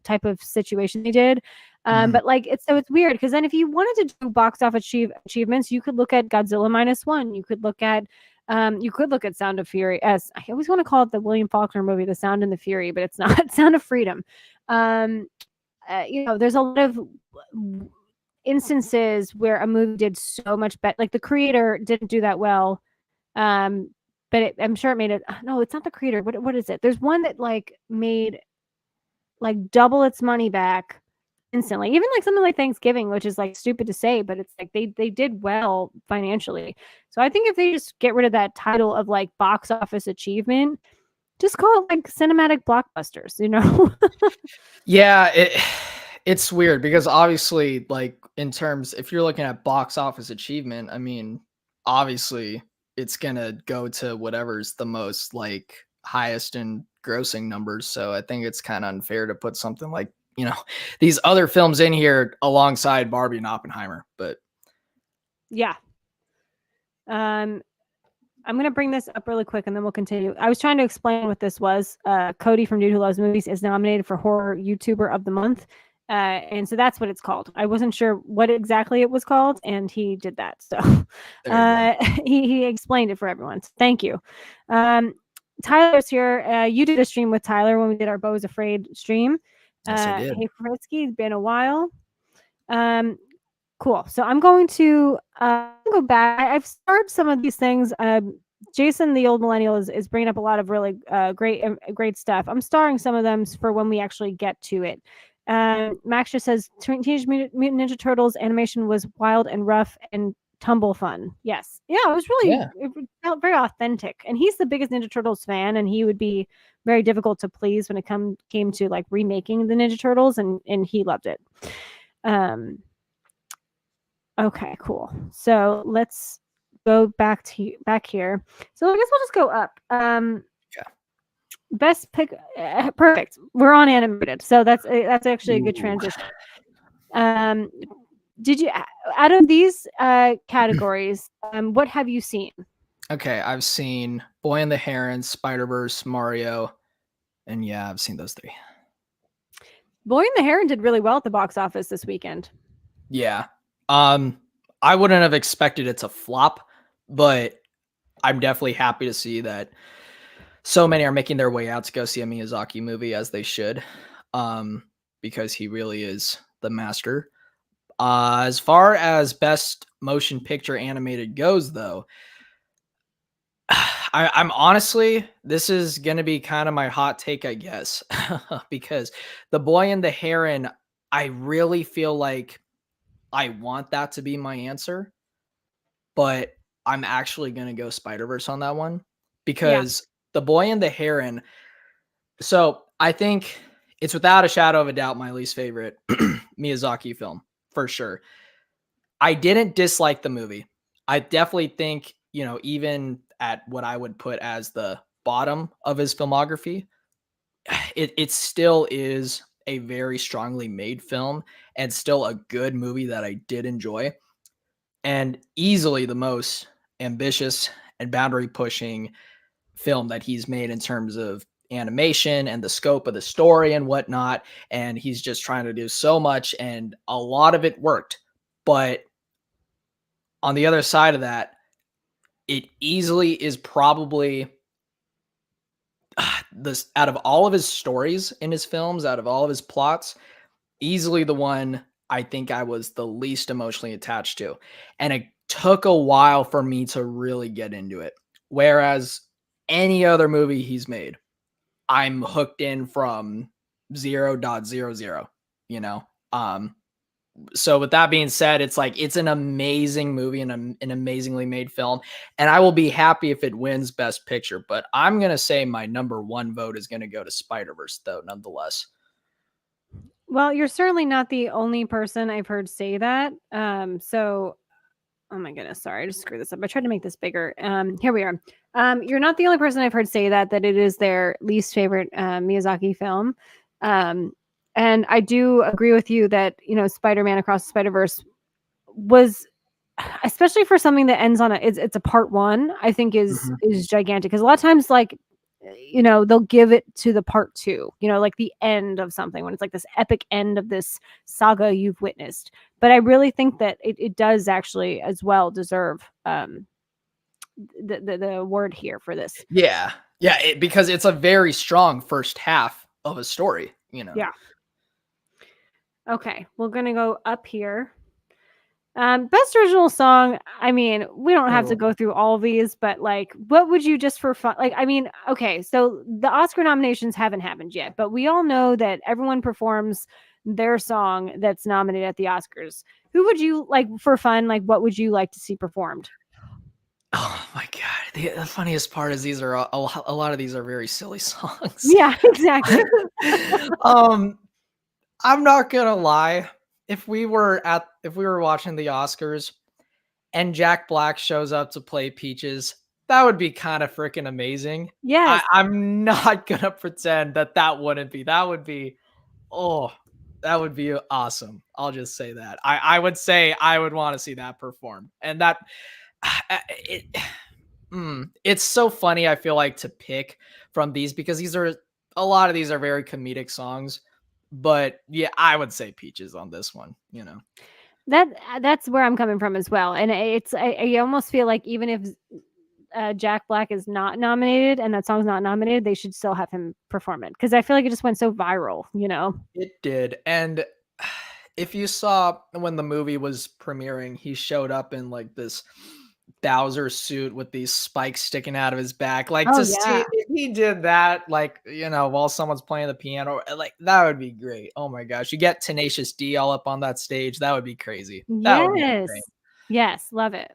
type of situation they did. But like it's weird because then if you wanted to do box office achievements, you could look at Godzilla -1. You could look at Sound of Fury, as I always want to call it, the William Faulkner movie, The Sound and the Fury, but it's not. Sound of Freedom. There's a lot of instances where a movie did so much better. Like The Creator didn't do that well. But I'm sure it made it. No, it's not The Creator. What is it? There's one that like made like double its money back instantly. Even like something like Thanksgiving, which is like stupid to say, but it's like they did well financially. So I think if they just get rid of that title of like box office achievement, just call it like cinematic blockbusters, Yeah, it's weird because obviously, like in terms, if you're looking at box office achievement, I mean, obviously it's gonna go to whatever's the most like highest in grossing numbers. So I think it's kind of unfair to put something like these other films in here alongside Barbie and Oppenheimer. But yeah. I'm going to bring this up really quick and then we'll continue. I was trying to explain what this was. Cody from Dude Who Loves Movies is nominated for Horror YouTuber of the Month. And so that's what it's called. I wasn't sure what exactly it was called, and he did that. So he explained it for everyone. So thank you. Tyler's here. You did a stream with Tyler when we did our Beau is Afraid stream. yes, I did. Hey, Fritsky, it's been a while. Cool. So I'm going to go back. I've started some of these things. Jason, the old millennial, is bringing up a lot of really great stuff. I'm starring some of them for when we actually get to it. Max just says Teenage Mutant Ninja Turtles animation was wild and rough and tumble fun. Yes. Yeah, it was really it felt very authentic. And he's the biggest Ninja Turtles fan, and he would be very difficult to please when it came to like remaking the Ninja Turtles, and he loved it. Okay, cool. So let's go back here. So I guess we'll just go up. Best pick, perfect. We're on animated, so that's actually a good transition. Did you, out of these categories, what have you seen? Okay, I've seen Boy and the Heron, Spider-Verse, Mario, and yeah, I've seen those three. Boy and the Heron did really well at the box office this weekend. Yeah. I wouldn't have expected it to flop, but I'm definitely happy to see that so many are making their way out to go see a Miyazaki movie, as they should, because he really is the master. As far as best motion picture animated goes, though, I'm honestly, this is going to be kind of my hot take, I guess, because The Boy and the Heron, I really feel like I want that to be my answer, but I'm actually going to go Spider-Verse on that one because The Boy and the Heron. So I think it's without a shadow of a doubt my least favorite Miyazaki film, for sure. I didn't dislike the movie. I definitely think, even at what I would put as the bottom of his filmography, it still is a very strongly made film and still a good movie that I did enjoy, and easily the most ambitious and boundary pushing film that he's made in terms of animation and the scope of the story and whatnot. And he's just trying to do so much, and a lot of it worked. But on the other side of that, it easily is probably this, out of all of his stories in his films, out of all of his plots, easily the one I think I was the least emotionally attached to. And it took a while for me to really get into it. Whereas any other movie he's made, I'm hooked in from 0.00, you know? So with that being said, it's like it's an amazing movie and an amazingly made film, and I will be happy if it wins Best Picture. But I'm gonna say my number one vote is gonna go to Spider-Verse, though, nonetheless. Well, you're certainly not the only person I've heard say that. Oh my goodness, sorry, I just screwed this up. I tried to make this bigger. Here we are. You're not the only person I've heard say that it is their least favorite Miyazaki film. And I do agree with you that, Spider-Man Across the Spider-Verse was, especially for something that ends on it's a part one, I think Mhm. is gigantic. Because a lot of times, like, they'll give it to the part two, like the end of something, when it's like this epic end of this saga you've witnessed. But I really think that it does actually as well deserve the award here for this. Yeah, yeah, because it's a very strong first half of a story, you know. Yeah. Okay, we're gonna go up here. Best original song. I mean, we don't have to Oh. go through all of these, but like, what would you just for fun? Like, I mean, okay, so the Oscar nominations haven't happened yet, but we all know that everyone performs their song that's nominated at the Oscars. Who would you like for fun? Like, what would you like to see performed? Oh my god! The funniest part is these are a lot of these are very silly songs. Yeah, exactly. um, I'm not gonna lie. If we were watching the Oscars and Jack Black shows up to play Peaches, that would be kind of freaking amazing. Yes. I'm not gonna pretend that wouldn't be. That would be, oh, that would be awesome. I'll just say that. I would say I would want to see that perform, and that it. It's so funny. I feel like to pick from these because a lot of these are very comedic songs, but yeah, I would say Peaches on this one. You know. That's where I'm coming from as well. And I almost feel like even if Jack Black is not nominated and that song's not nominated, they should still have him perform it because I feel like it just went so viral. It did. And if you saw when the movie was premiering, he showed up in like this Bowser suit with these spikes sticking out of his back. Like Oh to yeah. see if he did that, like, while someone's playing the piano, like that would be great. Oh my gosh. You get Tenacious D all up on that stage. That would be crazy. That would be Yes. insane. Yes, love it.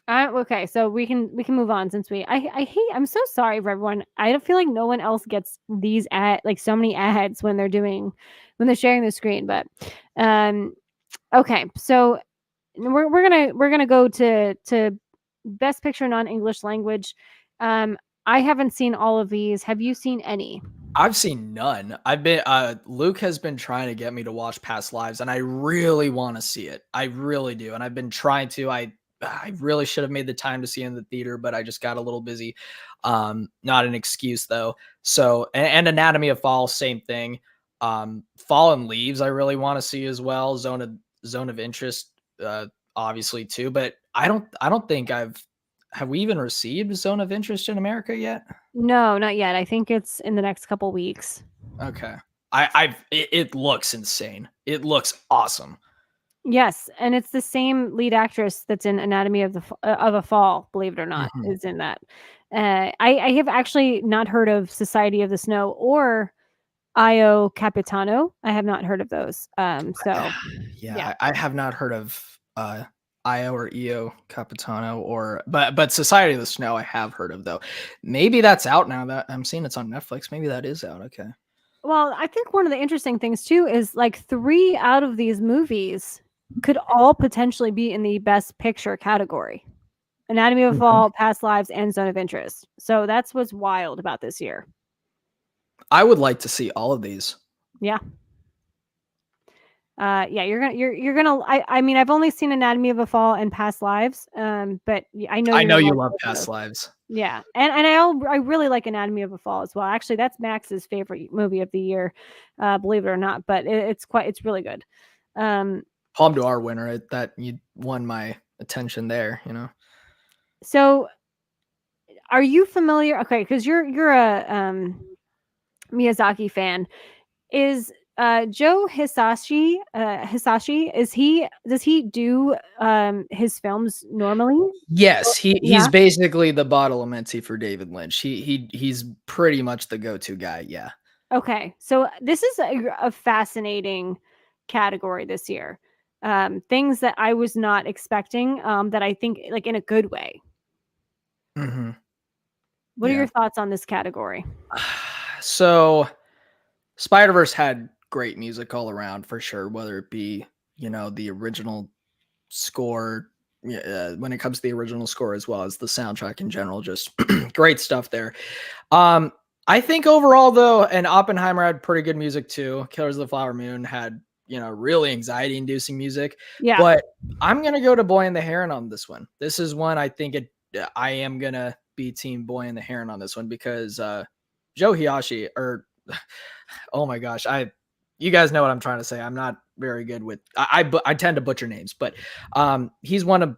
Okay, so we can move on since I hate, I'm so sorry for everyone. I don't feel like no one else gets these like so many ads when they're sharing the screen, but um okay, so we're gonna go to best picture non-English language. I haven't seen all of these. Have you seen any? I've seen none. Luke has been trying to get me to watch Past Lives and I really want to see it. I really do. And I've been trying to. I really should have made the time to see it in the theater, but I just got a little busy. Not an excuse though. So and Anatomy of Fall, same thing. Fallen Leaves, I really want to see as well. Zone of Interest, obviously too. But I don't think have we even received Zone of Interest in America yet? No, not yet. I think it's in the next couple weeks. Okay. It looks insane. It looks awesome. Yes, and it's the same lead actress that's in Anatomy of a Fall, believe it or not, Mhm. is in that. I have actually not heard of Society of the Snow or Io Capitano. I have not heard of those. So Yeah, yeah. I have not heard of Io or Io Capitano but Society of the Snow I have heard of though. Maybe that's out now that I'm seeing it's on Netflix. Maybe that is out. Okay. Well, I think one of the interesting things too is like 3 out of these movies could all potentially be in the Best Picture category. Anatomy of a Mhm. Fall, Past Lives, and Zone of Interest. So that's what's wild about this year. I would like to see all of these. Yeah. Yeah, you're gonna. I mean, I've only seen Anatomy of a Fall and Past Lives. But I know I you're know gonna you like love both of Past those. Lives. Yeah, and I really like Anatomy of a Fall as well. Actually, that's Max's favorite movie of the year, believe it or not. But it's really good. Um, Palm to our winner. That you won my attention there. so are you familiar? Okay, because you're a Miyazaki fan. Is Joe Hisashi, does he do his films normally? Yes, he's Yeah. basically the Badalamenti for David Lynch. He's pretty much the go-to guy. Yeah. Okay, so this is a fascinating category this year. Things that I was not expecting, that I think like in a good way. Mm-hmm. What are your thoughts on this category? So Spider-Verse had great music all around for sure, whether it be, the original score, when it comes to the original score as well as the soundtrack in general, just great stuff there. I think overall though, and Oppenheimer had pretty good music too. Killers of the Flower Moon had, really anxiety inducing music, Yeah. but I'm going to go to Boy and the Heron on this one. This is one I am going to be team Boy and the Heron on this one because, Joe Hiyashi, or oh my gosh, you guys know what I'm trying to say. I'm not very good with I tend to butcher names, but he's one of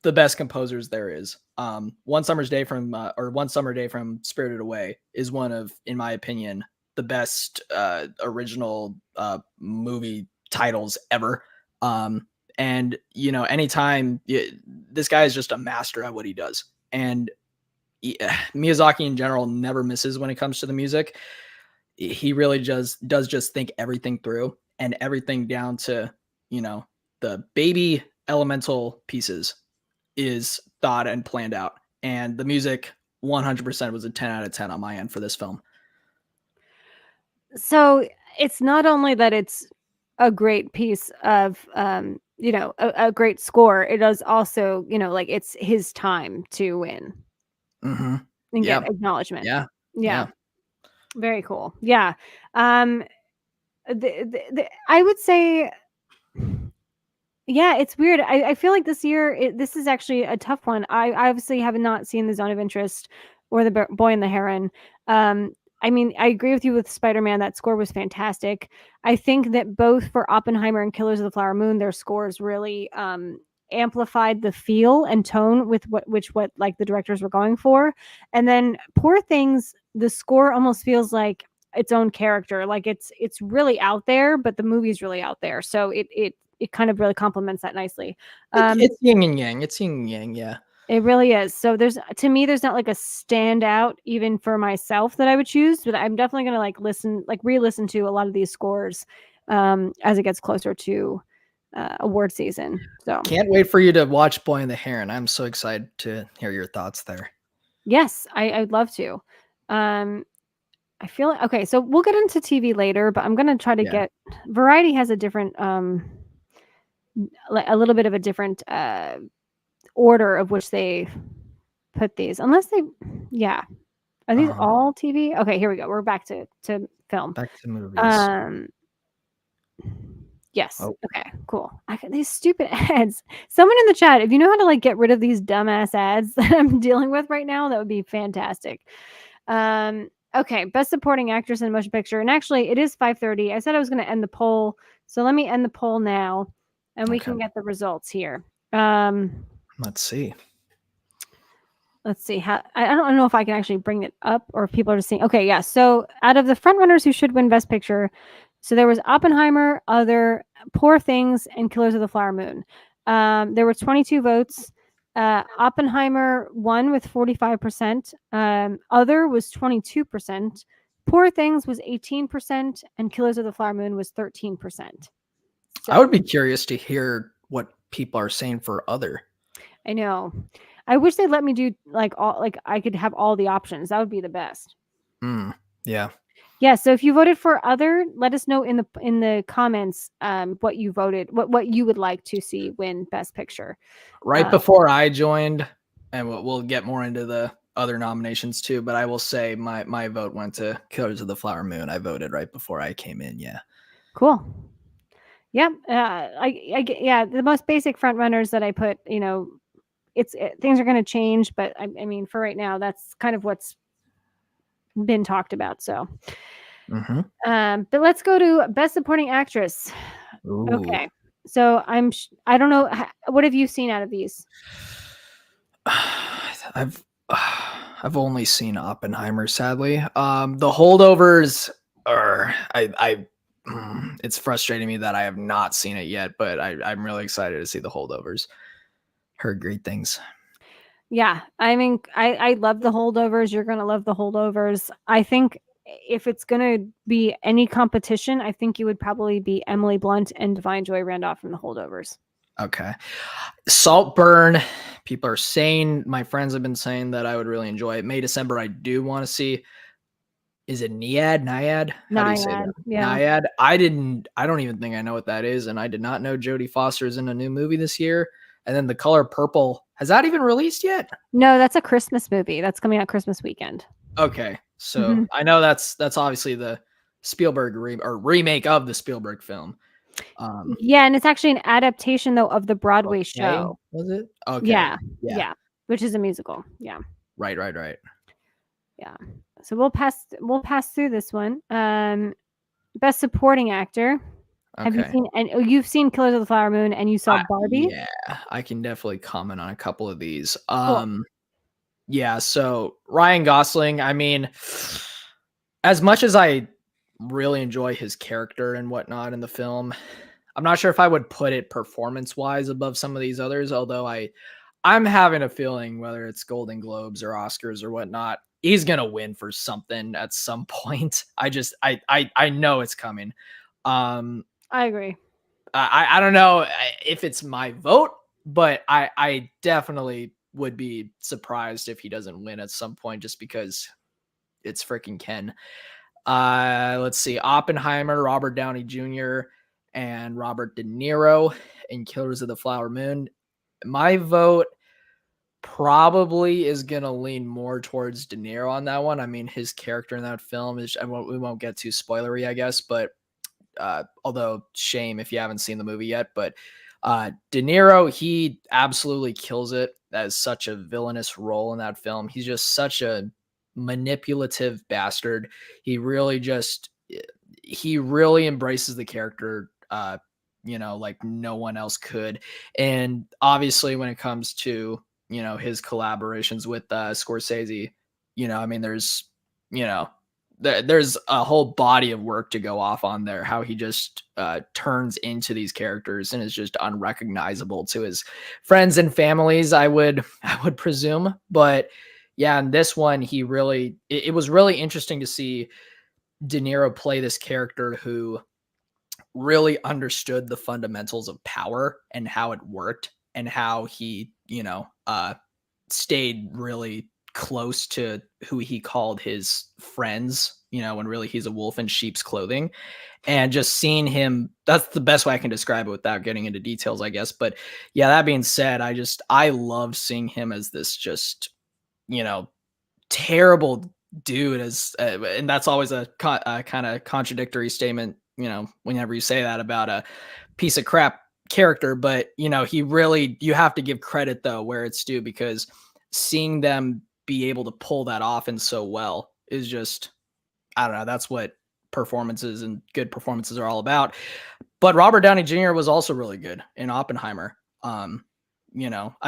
the best composers there is. One Summer Day from Spirited Away is one of, in my opinion, the best original movie titles ever. And anytime this guy is just a master at what he does, and Miyazaki in general never misses when it comes to the music. He really does just think everything through, and everything down to, the baby elemental pieces is thought and planned out. And the music 100% was a 10 out of 10 on my end for this film. So it's not only that it's a great piece of, a great score. It does also, like it's his time to win Mm-hmm. and Yeah. get acknowledgement. Yeah. Yeah. Very cool. Yeah. I would say, yeah, it's weird. I feel like this year, this is actually a tough one. I obviously have not seen the Zone of Interest or the Boy and the Heron. I mean, I agree with you with Spider-Man. That score was fantastic. I think that both for Oppenheimer and Killers of the Flower Moon, their scores really amplified the feel and tone with what like the directors were going for. And then Poor Things, the score almost feels like its own character. Like it's really out there, but the movie's really out there. So it kind of really complements that nicely. It's yin and yang. It's yin and yang. Yeah. It really is. So there's not like a standout even for myself that I would choose, but I'm definitely going to re-listen to a lot of these scores as it gets closer to award season. So can't wait for you to watch Boy and the Heron. I'm so excited to hear your thoughts there. Yes, I'd love to. I feel like, okay, so we'll get into TV later, but I'm going to try to get Variety has a different a little bit of a different order of which they put these, unless they, are these all TV? Okay, here we go. We're back to film. Back to movies. Yes. Oh. Okay, cool. These stupid ads. Someone in the chat, if you know how to get rid of these dumbass ads that I'm dealing with right now, that would be fantastic. Okay, best supporting actress in a motion picture. And actually, it is 5:30. I said I was going to end the poll. So let me end the poll now and we can get the results here. Let's see. How I don't know if I can actually bring it up or if people are just seeing. Okay, yeah. So out of the frontrunners who should win Best Picture, so there was Oppenheimer, Other, Poor Things, and Killers of the Flower Moon. There were 22 votes. Oppenheimer won with 45%. Other was 22%. Poor Things was 18%, and Killers of the Flower Moon was 13%. So, I would be curious to hear what people are saying for Other. I know. I wish they'd let me do I could have all the options. That would be the best. Yeah. Yeah. So if you voted for Other, let us know in the comments what you voted, what you would like to see win Best Picture. Right before I joined, and we'll get more into the other nominations too, but I will say my vote went to Killers of the Flower Moon. I voted right before I came in. Yeah. Cool. Yeah. The most basic front runners that I put, things are going to change, but I mean, for right now, that's kind of what's been talked about. So, but let's go to Best Supporting Actress. Ooh. Okay. So I don't know. What have you seen out of these? I've only seen Oppenheimer, sadly. The Holdovers are, it's frustrating me that I have not seen it yet, but I'm really excited to see The Holdovers. Heard great things. Yeah, I mean, I love The Holdovers. You're gonna love The Holdovers. I think if it's gonna be any competition, I think you would probably be Emily Blunt and Divine Joy Randolph from The Holdovers. Okay. Saltburn. People are saying, my friends have been saying that I would really enjoy it. May, December, I do want to see. Is it Naiad? How do you say Naiad, that? yeah. Naiad. I don't even think I know what that is. And I did not know Jodie Foster is in a new movie this year. And then The Color Purple. Has that even released yet? No, that's a Christmas movie. That's coming out Christmas weekend. Okay. So I know that's obviously the Spielberg remake of the Spielberg film. Yeah, and it's actually an adaptation though of the Broadway Okay, show. was it? Okay. Yeah, which is a musical. Yeah. Right. Yeah. So we'll pass through this one. Best supporting actor. Have you Okay. seen, and you've seen Killers of the Flower Moon and you saw Barbie? Yeah, I can definitely comment on a couple of these. Cool. Yeah, so Ryan Gosling, I mean, as much as I really enjoy his character and whatnot in the film, I'm not sure if I would put it performance-wise above some of these others, although I'm having a feeling whether it's Golden Globes or Oscars or whatnot, he's gonna win for something at some point. I know it's coming. I agree. I don't know if it's my vote, but I definitely would be surprised if he doesn't win at some point just because it's freaking Ken. Let's see. Oppenheimer, Robert Downey Jr., and Robert De Niro in Killers of the Flower Moon. My vote probably is going to lean more towards De Niro on that one. I mean, his character in that film is, we won't get too spoilery, I guess, but although shame if you haven't seen the movie yet, but De Niro, he absolutely kills it as such a villainous role in that film. He's just such a manipulative bastard. He really embraces the character, like no one else could. And obviously when it comes to, his collaborations with Scorsese, I mean, there's a whole body of work to go off on there, how he just turns into these characters and is just unrecognizable to his friends and families, I would presume. But yeah, in this one, it was really interesting to see De Niro play this character who really understood the fundamentals of power and how it worked and how he, stayed really close to who he called his friends, when really he's a wolf in sheep's clothing. And just seeing him, that's the best way I can describe it without getting into details, I guess. But yeah, that being said, I loved seeing him as this just, terrible dude, and that's always a kind of contradictory statement, whenever you say that about a piece of crap character. But, you have to give credit though where it's due, because seeing them be able to pull that off and so well is just, I don't know, that's what performances and good performances are all about. But Robert Downey Jr. was also really good in Oppenheimer. I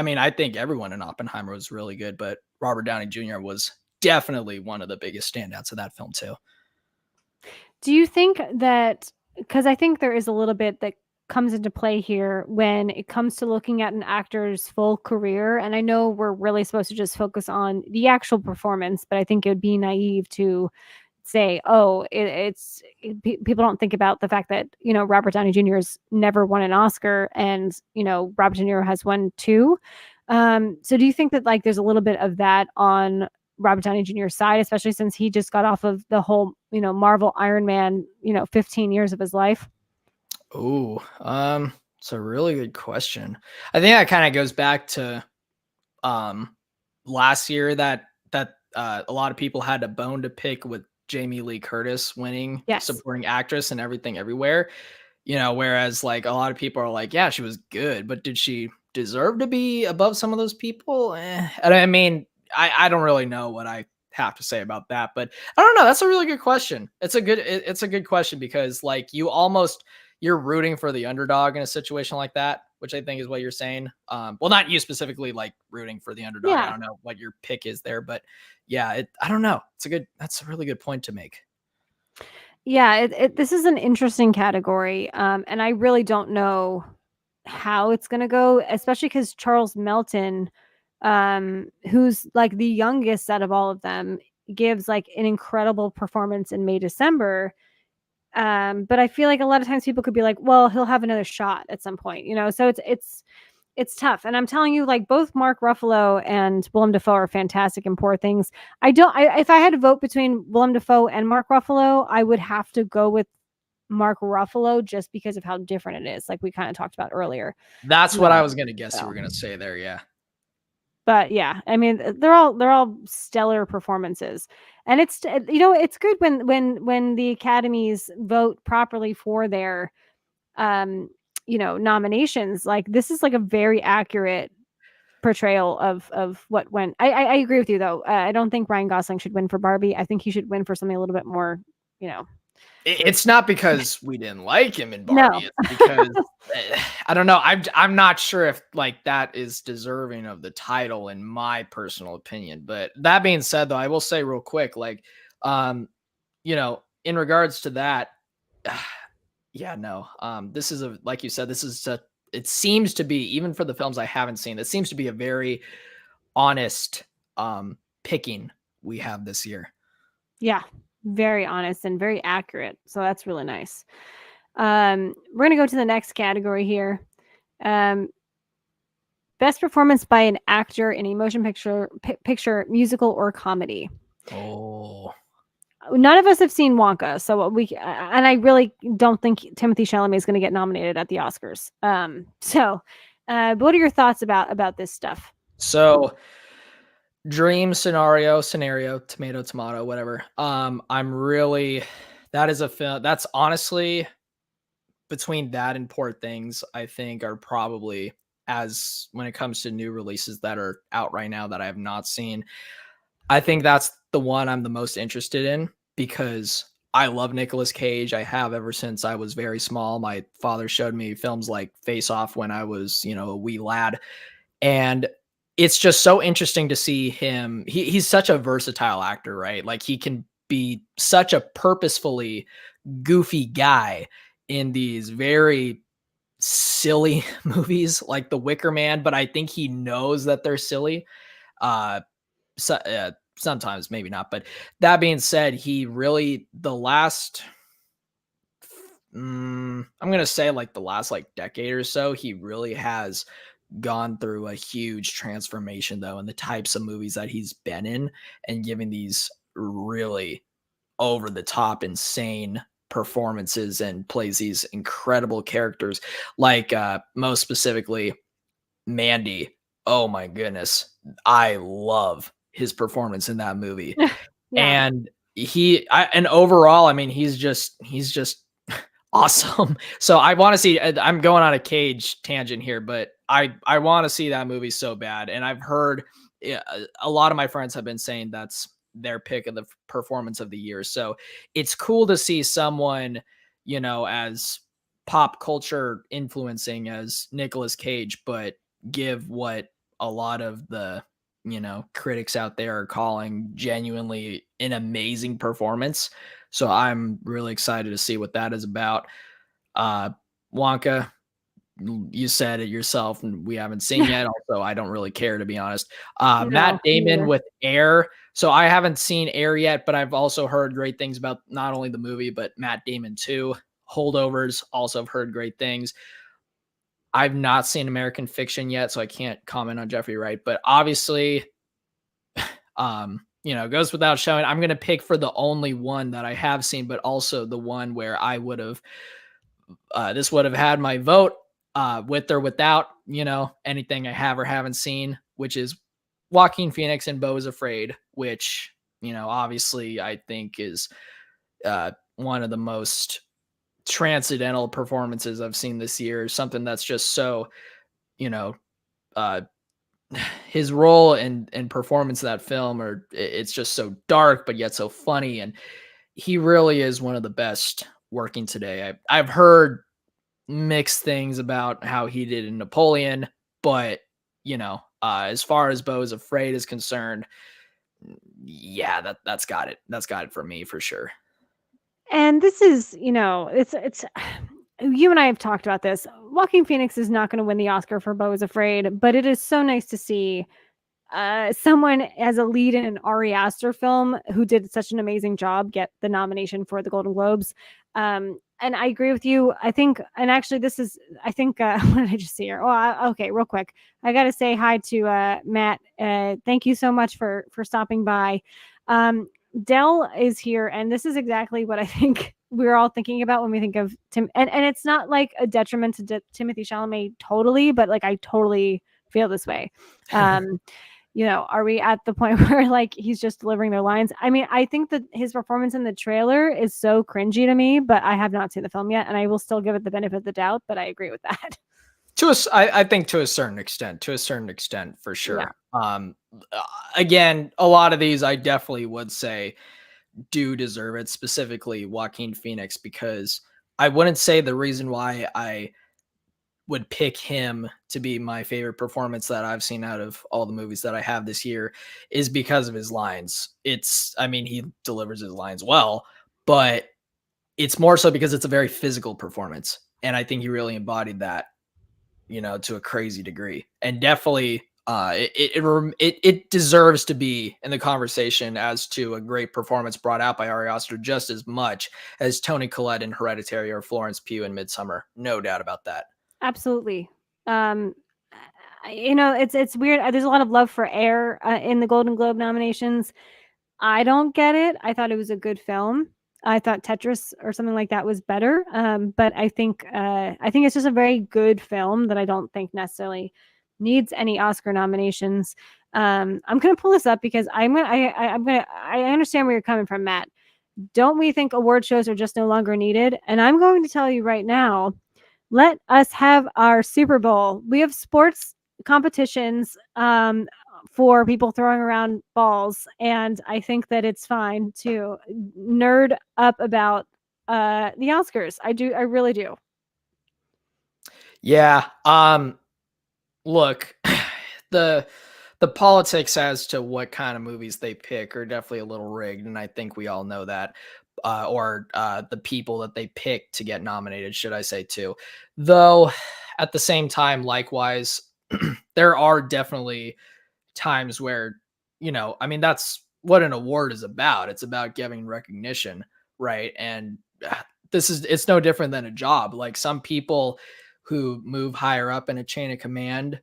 mean, I think everyone in Oppenheimer was really good, but Robert Downey Jr. was definitely one of the biggest standouts of that film too. Do you think that, because I think there is a little bit that comes into play here when it comes to looking at an actor's full career, and I know we're really supposed to just focus on the actual performance, but I think it would be naive to say, people don't think about the fact that, Robert Downey Jr. has never won an Oscar, and, Robert De Niro has won 2. So do you think that there's a little bit of that on Robert Downey Jr.'s side, especially since he just got off of the whole, Marvel Iron Man, 15 years of his life? Oh, it's a really good question. I think that kind of goes back to last year that a lot of people had a bone to pick with Jamie Lee Curtis winning supporting actress and Everything Everywhere. Whereas a lot of people are like, yeah, she was good, but did she deserve to be above some of those people? And I mean, I don't really know what I have to say about that, but I don't know. That's a really good question. It's a good question, because you're rooting for the underdog in a situation like that, which I think is what you're saying. Well, not you specifically, rooting for the underdog. Yeah. I don't know what your pick is there, but yeah, I don't know. That's a really good point to make. Yeah, this is an interesting category, and I really don't know how it's gonna go, especially because Charles Melton, who's like the youngest out of all of them, gives like an incredible performance in May December. But I feel like a lot of times people could be like, well, he'll have another shot at some point, you know. So it's tough. And I'm telling you, like both Mark Ruffalo and Willem Dafoe are fantastic in Poor Things. If I had to vote between Willem Dafoe and Mark Ruffalo, I would have to go with Mark Ruffalo just because of how different it is, like we kind of talked about earlier. That's what Yeah. I was gonna guess you were gonna say there. Yeah. But yeah, I mean, they're all stellar performances, and it's it's good when the academies vote properly for their um nominations. Like this is like a very accurate portrayal of what went. I agree with you though. I don't think Ryan Gosling should win for Barbie. I think he should win for something a little bit more, you know. It's not because we didn't like him in No. Barbie. It's because I don't know. I'm not sure if like that is deserving of the title in my personal opinion. But that being said, though, I will say real quick, like, in regards to that, yeah, no. This is like you said, it seems to be, even for the films I haven't seen, it seems to be a very honest picking we have this year. Yeah, very honest and very accurate. So that's really nice. We're gonna go to the next category here. Best performance by an actor in a motion picture, musical, or comedy. Oh, None of us have seen Wonka, so and I really don't think Timothy Chalamet is going to get nominated at the Oscars. What are your thoughts about this stuff? so dream scenario, tomato, whatever. That is a film that's honestly between that and Poor Things, I think are probably, as when it comes to new releases that are out right now that I have not seen, I think that's the one I'm the most interested in because I love Nicolas Cage. I have ever since I was very small. My father showed me films like Face Off when I was, a wee lad. And it's just so interesting to see him. He's such a versatile actor, right? Like he can be such a purposefully goofy guy in these very silly movies like The Wicker Man, but I think he knows that they're silly. Sometimes maybe not, but that being said, he really I'm gonna say like the last like decade or so, he really has gone through a huge transformation though in the types of movies that he's been in and giving these really over the top insane performances and plays these incredible characters like most specifically Mandy. Oh my goodness, I love his performance in that movie. Yeah. And and overall, I mean, he's just awesome. So I want to see. I'm going on a Cage tangent here, but I want to see that movie so bad. And I've heard a lot of my friends have been saying that's their pick of the performance of the year. So it's cool to see someone, as pop culture influencing as Nicolas Cage, but give what a lot of the critics out there are calling genuinely an amazing performance. So I'm really excited to see what that is about. Wonka, you said it yourself, and we haven't seen yet. Also, I don't really care, to be honest. No, Matt me Damon neither. with Air. So I haven't seen Air yet, but I've also heard great things about not only the movie, but Matt Damon too. Holdovers, also have heard great things. I've not seen American Fiction yet, so I can't comment on Jeffrey Wright, but obviously, goes without showing. I'm going to pick for the only one that I have seen, but also the one where I would have, this would have had my vote, with or without, anything I have or haven't seen, which is Joaquin Phoenix and Beau is Afraid, which, obviously I think is, one of the most transcendental performances I've seen this year. Something that's just so, uh, his role and performance in that film it's just so dark but yet so funny, and he really is one of the best working today. I've heard mixed things about how he did in Napoleon, but as far as Beau is Afraid is concerned, yeah, that's got it for me for sure. And this is, it's you and I have talked about this. Joaquin Phoenix is not going to win the Oscar for Beau is Afraid, but it is so nice to see someone as a lead in an Ari Aster film who did such an amazing job get the nomination for the Golden Globes. And I agree with you. I think, and actually, what did I just see here? Oh, okay, real quick. I got to say hi to Matt. Thank you so much for stopping by. Dell is here, and this is exactly what I think we're all thinking about when we think of Tim. And it's not like a detriment to Timothy Chalamet totally, but like I totally feel this way. Are we at the point where like he's just delivering their lines? I mean, I think that his performance in the trailer is so cringy to me, but I have not seen the film yet, and I will still give it the benefit of the doubt, but I agree with that. I think to a certain extent, for sure. Yeah. Again, a lot of these I definitely would say do deserve it, specifically Joaquin Phoenix, because I wouldn't say the reason why I would pick him to be my favorite performance that I've seen out of all the movies that I have this year is because of his lines. He delivers his lines well, but it's more so because it's a very physical performance. And I think he really embodied that, to a crazy degree. And definitely it deserves to be in the conversation as to a great performance brought out by Ari Aster just as much as Toni Collette in Hereditary or Florence Pugh in Midsummer. No doubt about that. Absolutely. It's weird. There's a lot of love for Air in the Golden Globe nominations. I don't get it. I thought it was a good film. I thought Tetris or something like that was better. But I think it's just a very good film that I don't think necessarily needs any Oscar nominations. I'm gonna pull this up because I understand where you're coming from, Matt. Don't we think award shows are just no longer needed? And I'm going to tell you right now, let us have our Super Bowl. We have sports competitions for people throwing around balls, and I think that it's fine to nerd up about the Oscars. I really do. Yeah. Look, the politics as to what kind of movies they pick are definitely a little rigged, and I think we all know that. Or the people that they pick to get nominated, should I say, too. Though, at the same time, likewise, there are definitely times where, that's what an award is about. It's about giving recognition, right? And it's no different than a job. Like some people who move higher up in a chain of command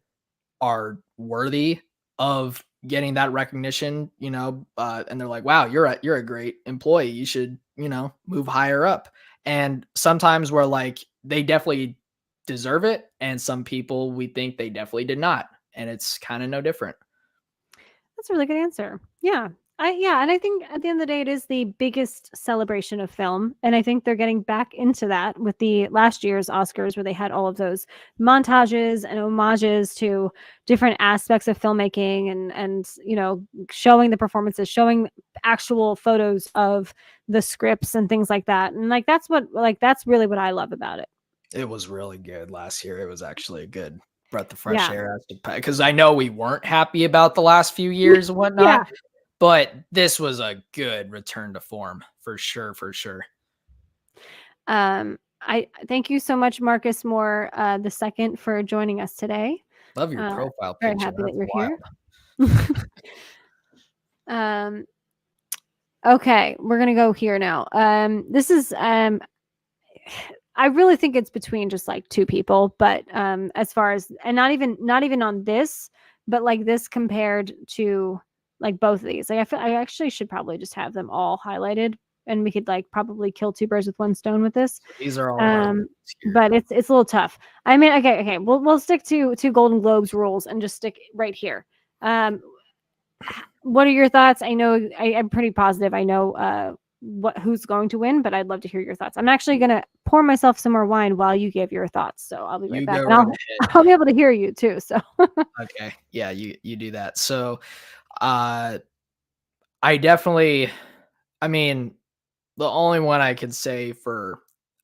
are worthy of getting that recognition, and they're like, wow, you're a great employee. You should, move higher up. And sometimes we're like, they definitely deserve it. And some people we think they definitely did not. And it's kind of no different. That's a really good answer. Yeah. And I think at the end of the day, it is the biggest celebration of film. And I think they're getting back into that with the last year's Oscars, where they had all of those montages and homages to different aspects of filmmaking and showing the performances, showing actual photos of the scripts and things like that. And that's really what I love about it. It was really good last year. It was actually a good breath of fresh air, because I know we weren't happy about the last few years and whatnot, but this was a good return to form for sure. I thank you so much, Marcus Moore, the second, for joining us today. Love your profile very picture. happy that That's you're here. Okay, we're gonna go here now. This is I really think it's between just like two people, but as far as, and not even on this, but like this compared to like both of these. Like I actually should probably just have them all highlighted, and we could like probably kill two birds with one stone with this. These are all but it's a little tough. I mean, okay. We'll stick to Golden Globes rules and just stick right here. What are your thoughts? I know I'm pretty positive. I know who's going to win, but I'd love to hear your thoughts. I'm actually gonna pour myself some more wine while you give your thoughts, so I'll be right back. And I'll be able to hear you too. So okay, yeah, you do that. So, I definitely, I mean, the only one I can say for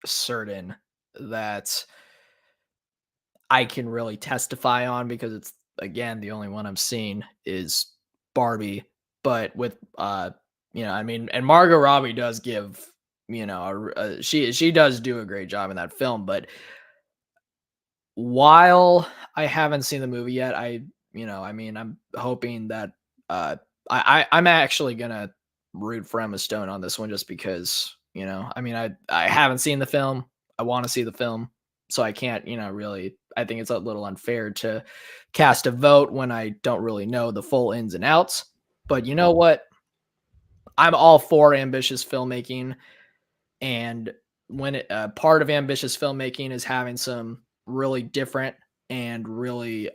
certain that I can really testify on, because it's again the only one I'm seeing, is Barbie. But with and Margot Robbie does give she does do a great job in that film. But while I haven't seen the movie yet, I'm hoping that uh, I'm actually gonna root for Emma Stone on this one just because I haven't seen the film. I want to see the film, so I can't really. I think it's a little unfair to cast a vote when I don't really know the full ins and outs. But you know what? I'm all for ambitious filmmaking, and when part of ambitious filmmaking is having some really different and really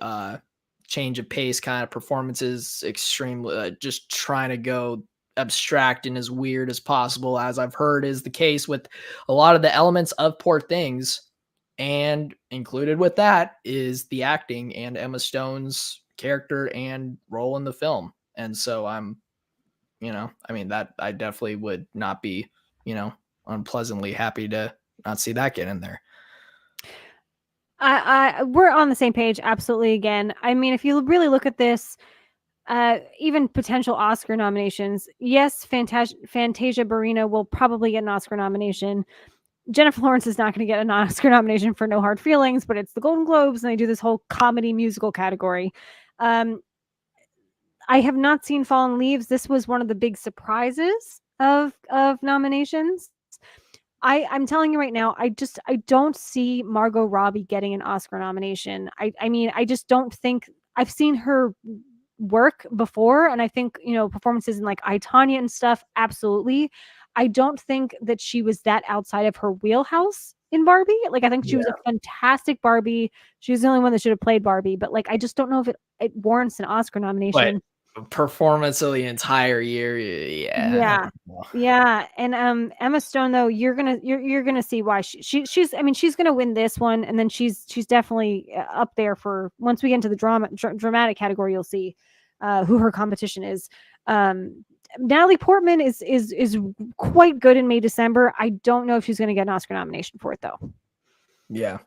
change of pace kind of performances, extremely just trying to go abstract and as weird as possible, as I've heard is the case with a lot of the elements of Poor Things. And included with that is the acting and Emma Stone's character and role in the film. And so that I definitely would not be, unpleasantly happy to not see that get in there. We're on the same page, absolutely. Again, I mean, if you really look at this, even potential Oscar nominations, yes, Fantasia Barrina will probably get an Oscar nomination. Jennifer Lawrence is not going to get an Oscar nomination for No Hard Feelings, but it's the Golden Globes, and they do this whole comedy musical category. I have not seen Fallen Leaves. This was one of the big surprises of nominations. I'm telling you right now, I don't see Margot Robbie getting an Oscar nomination. I mean, I just don't think. I've seen her work before, and I think performances in like I, Tonya and stuff, absolutely. I don't think that she was that outside of her wheelhouse in Barbie. Like, I think she was a fantastic Barbie. She was the only one that should have played Barbie, but like I just don't know if it warrants an Oscar nomination. But performance of the entire year, yeah. And Emma Stone, though, you're gonna see why she's I mean, she's gonna win this one, and then she's definitely up there for once we get into the dramatic category. You'll see who her competition is. Natalie Portman is quite good in May December. I don't know if she's going to get an Oscar nomination for it, though. Yeah.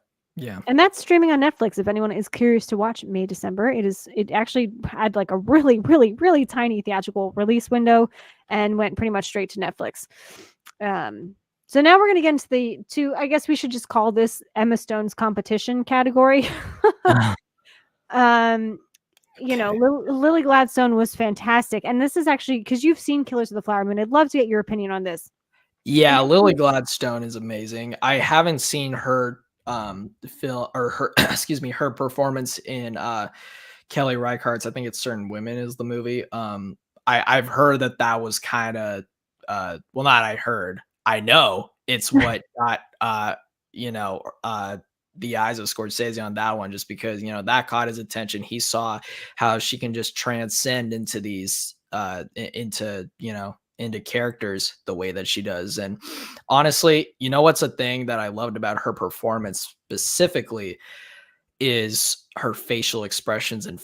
And that's streaming on Netflix. If anyone is curious to watch May December, it actually had like a really, really, really tiny theatrical release window and went pretty much straight to Netflix. So now we're going to get into I guess we should just call this Emma Stone's competition category. Lily Gladstone was fantastic. And this is actually because you've seen Killers of the Flower Moon. I'd love to get your opinion on this. Yeah, Lily Gladstone is amazing. I haven't seen her her performance in Kelly Reichardt's, I think it's Certain Women is the movie. I've heard that was kind of I know it's what got the eyes of Scorsese on that one, just because that caught his attention. He saw how she can just transcend into these into characters the way that she does. And honestly, what's a thing that I loved about her performance specifically is her facial expressions and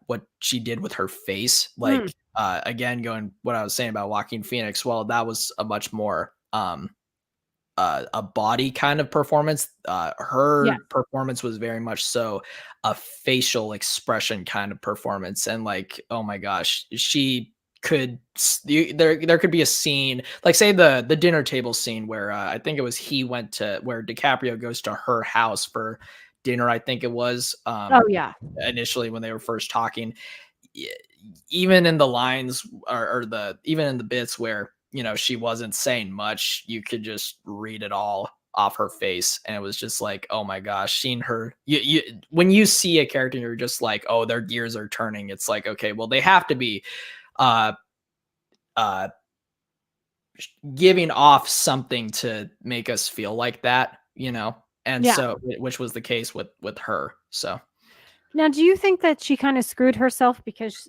what she did with her face. Like again, going what I was saying about Joaquin Phoenix, well, that was a much more a body kind of performance. Her performance was very much so a facial expression kind of performance. And like, oh my gosh, she could there could be a scene like, say, the dinner table scene where I think it was where DiCaprio goes to her house for dinner, I think it was initially when they were first talking. Even in the lines or even in the bits where she wasn't saying much, you could just read it all off her face. And it was just like, oh my gosh, seeing her, when you see a character, you're just like, oh, their gears are turning. It's like, okay, well, they have to be giving off something to make us feel like that, and so, which was the case with her. So now, do you think that she kind of screwed herself because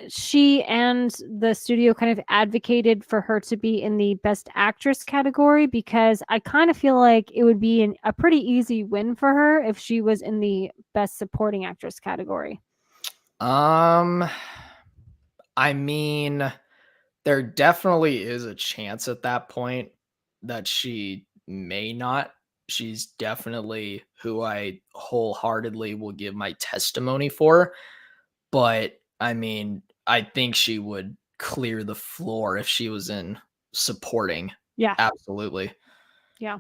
she and the studio kind of advocated for her to be in the Best Actress category? Because I kind of feel like it would be a pretty easy win for her if she was in the Best Supporting Actress category. I mean, there definitely is a chance at that point that she may not. She's definitely who I wholeheartedly will give my testimony for. But I mean, I think she would clear the floor if she was in supporting. Yeah. Absolutely. Yeah.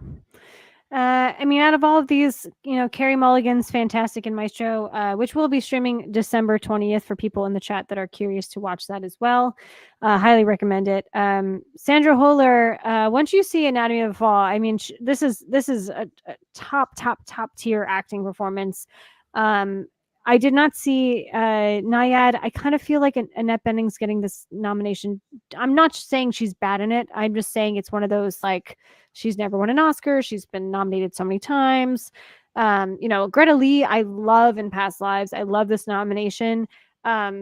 I mean, out of all of these, Carrie Mulligan's fantastic in Maestro, which will be streaming December 20th for people in the chat that are curious to watch that as well. Highly recommend it. Sandra Huller, once you see Anatomy of a Fall, I mean, this is a top tier acting performance. I did not see Naiad. I kind of feel like Annette Bening's getting this nomination. I'm not saying she's bad in it. I'm just saying it's one of those, like, she's never won an Oscar. She's been nominated so many times. Greta Lee, I love in Past Lives. I love this nomination. I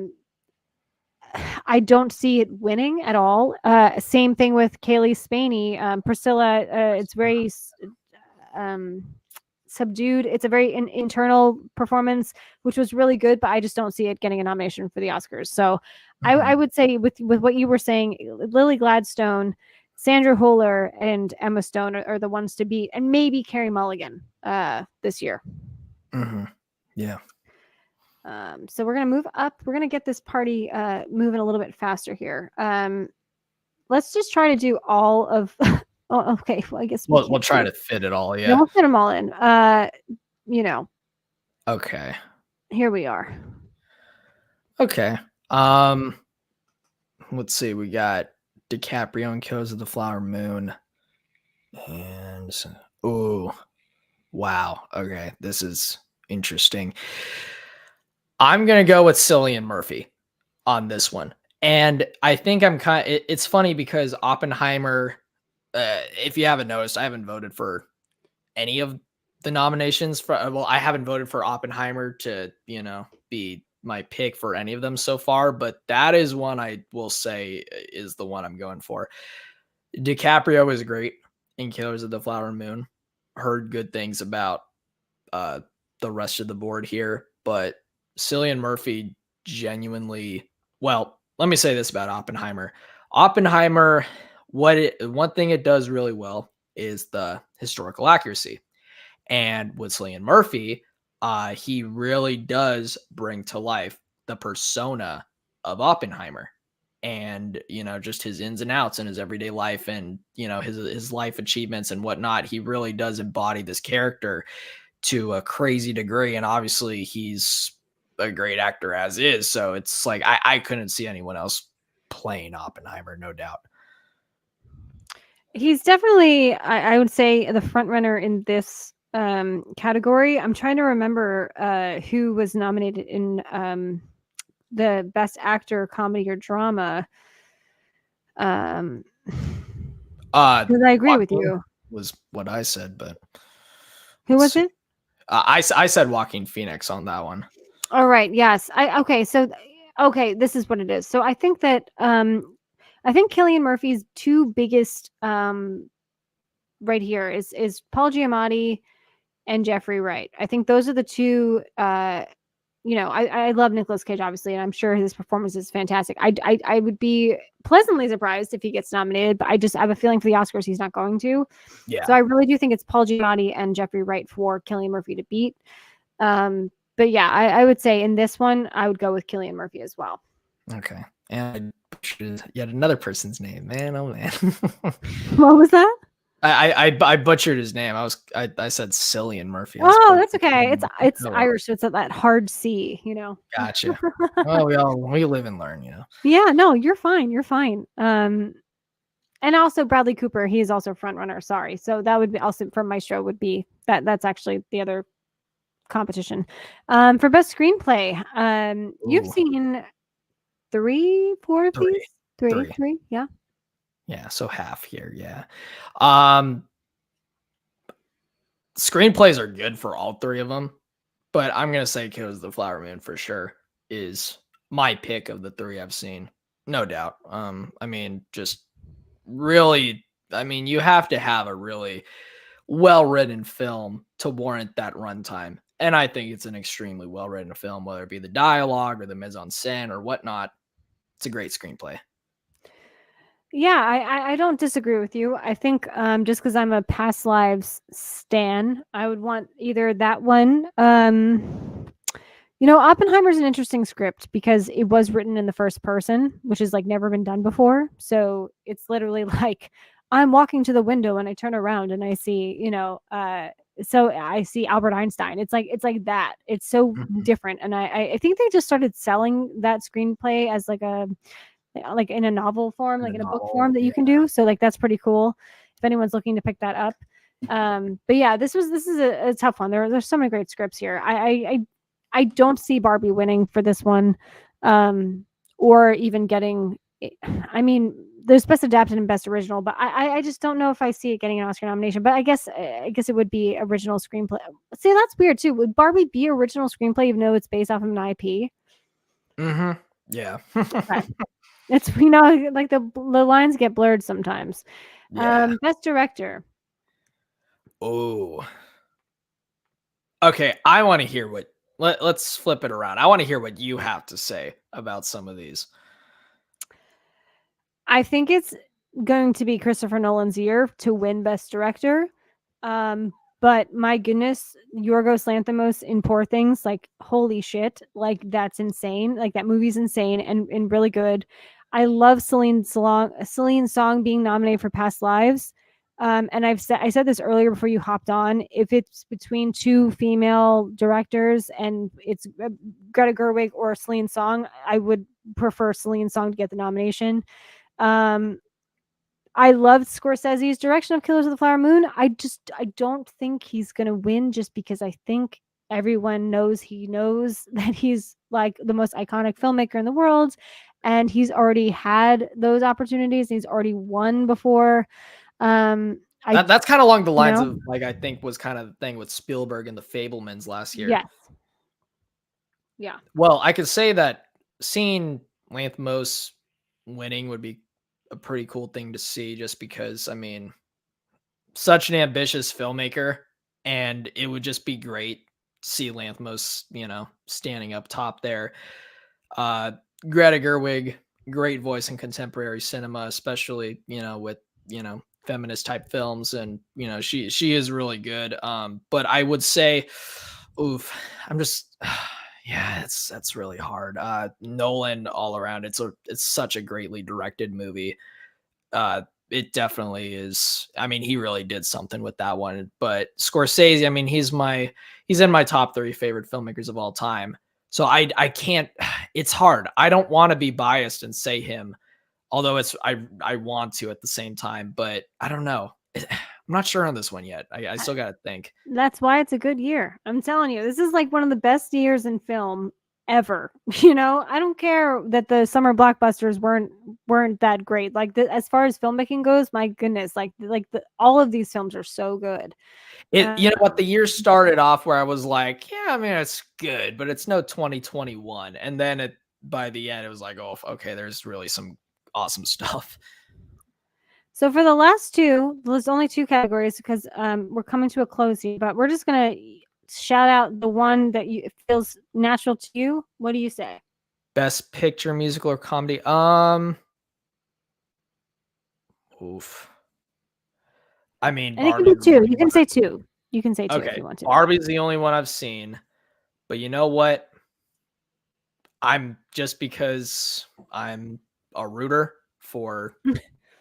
don't see it winning at all. Same thing with Kaylee Spaney. Priscilla, it's very subdued. It's a very internal performance, which was really good, but I just don't see it getting a nomination for the Oscars. So I would say with what you were saying, Lily Gladstone, Sandra Huller, and Emma Stone are the ones to beat, and maybe Carrie Mulligan this year. Yeah. So we're going to move up. We're going to get this party moving a little bit faster here. Let's just try to do all of... Oh, okay. Well, I guess we'll try to fit it all. Yeah. We'll fit them all in. Okay. Here we are. Okay. Let's see. We got DiCaprio and Killers of the Flower Moon. And wow. Okay. This is interesting. I'm going to go with Cillian Murphy on this one. And I think it's funny because Oppenheimer, if you haven't noticed, I haven't voted for any of the nominations I haven't voted for Oppenheimer to, be my pick for any of them so far, but that is one I will say is the one I'm going for. DiCaprio is great in Killers of the Flower Moon. Heard good things about the rest of the board here, but Cillian Murphy genuinely, well, let me say this about Oppenheimer. Oppenheimer, one thing it does really well is the historical accuracy. And with Cillian Murphy, he really does bring to life the persona of Oppenheimer and, just his ins and outs in his everyday life and, his life achievements and whatnot. He really does embody this character to a crazy degree. And obviously he's a great actor as is. So it's like, I couldn't see anyone else playing Oppenheimer, no doubt. He's definitely, I would say, the front runner in this category. I'm trying to remember who was nominated in the Best Actor, Comedy or Drama. Because I agree with you. Was what I said, but who was it? I said Joaquin Phoenix on that one. All right. Yes. Okay. This is what it is. So I think that I think Cillian Murphy's two biggest right here is Paul Giamatti and Jeffrey Wright. I think those are the two. I love Nicolas Cage, obviously, and I'm sure his performance is fantastic. I would be pleasantly surprised if he gets nominated, but I have a feeling for the Oscars he's not going to. Yeah. So I really do think it's Paul Giamatti and Jeffrey Wright for Cillian Murphy to beat. But yeah, I would say in this one, I would go with Cillian Murphy as well. Okay. And I butchered yet another person's name, man. Oh man. What was that? I butchered his name. I said Cillian Murphy. Oh, that's okay. It's Irish, so it's that hard C, Gotcha. Well, we live and learn, Yeah, no, you're fine. You're fine. And also Bradley Cooper, he's also front runner. Sorry. So that would be also for Maestro would be that's actually the other competition. For best screenplay, you've seen 4 of these? Three. Yeah. Yeah, so half here, yeah. Screenplays are good for all three of them, but I'm going to say Killers of the Flower Moon for sure is my pick of the three I've seen. No doubt. Just really, you have to have a really well-written film to warrant that runtime. And I think it's an extremely well-written film, whether it be the dialogue or the mise-en-scène or whatnot. It's a great screenplay. Yeah, I don't disagree with you. I think just because I'm a Past Lives stan, I would want either that one. Oppenheimer's an interesting script because it was written in the first person, which has never been done before. So it's literally like I'm walking to the window and I turn around and I see, so I see Albert Einstein. It's like that. It's so Mhm. different. And I think they just started selling that screenplay as like in a novel form, In like the in a book novel, form that yeah. you can do. So like that's pretty cool if anyone's looking to pick that up. But yeah, this is a tough one. There's so many great scripts here. I don't see Barbie winning for this one, or even getting. I mean, there's best adapted and best original, but I just don't know if I see it getting an Oscar nomination. But I guess it would be original screenplay. See, that's weird too. Would Barbie be original screenplay even though it's based off of an IP? Yeah. Okay. It's like the lines get blurred sometimes. Yeah. Best director. Oh. Okay, I want to hear let's flip it around. I want to hear what you have to say about some of these. I think it's going to be Christopher Nolan's year to win Best Director. But my goodness, Yorgos Lanthimos in Poor Things, like holy shit, like that's insane. Like that movie's insane and really good. I love Celine Song being nominated for Past Lives. And I said this earlier before you hopped on. If it's between two female directors and it's Greta Gerwig or Celine Song, I would prefer Celine Song to get the nomination. Um, I loved Scorsese's direction of Killers of the Flower Moon. I don't think he's gonna win just because I think everyone knows he knows that he's like the most iconic filmmaker in the world, and he's already had those opportunities. He's already won before. I That's kind of along the you lines know of like I think was kind of the thing with Spielberg and the Fablemans last year. yes, yeah. Well, I could say that seeing Lanthimos winning would be a pretty cool thing to see just because I mean, such an ambitious filmmaker and it would just be great to see Lanthimos, standing up top there. Uh Greta Gerwig, great voice in contemporary cinema, especially, with, feminist type films and, she is really good. But I would say oof, I'm just yeah, that's really hard. Nolan all around. It's such a greatly directed movie. It definitely is. I mean, he really did something with that one. But Scorsese, I mean, he's in my top 3 favorite filmmakers of all time. So I can't. It's hard. I don't want to be biased and say him, although I want to at the same time. But I don't know. I'm not sure on this one yet. I still got to think. That's why it's a good year. I'm telling you, this is like one of the best years in film ever. I don't care that the summer blockbusters weren't that great. Like as far as filmmaking goes, my goodness, all of these films are so good. You know what? The year started off where I was like, yeah, I mean, it's good, but it's no 2021. And then by the end, it was like, oh, okay, there's really some awesome stuff. So for the last two, there's only 2 categories because we're coming to a close here, but we're just gonna shout out the one that feels natural to you. What do you say? Best picture, musical, or comedy? Oof. I mean, And it can be Barbie's the 2. only You can one. say 2. You can say 2 if Okay, you want to. Barbie's the only one I've seen, but you know what? Just because I'm a rooter for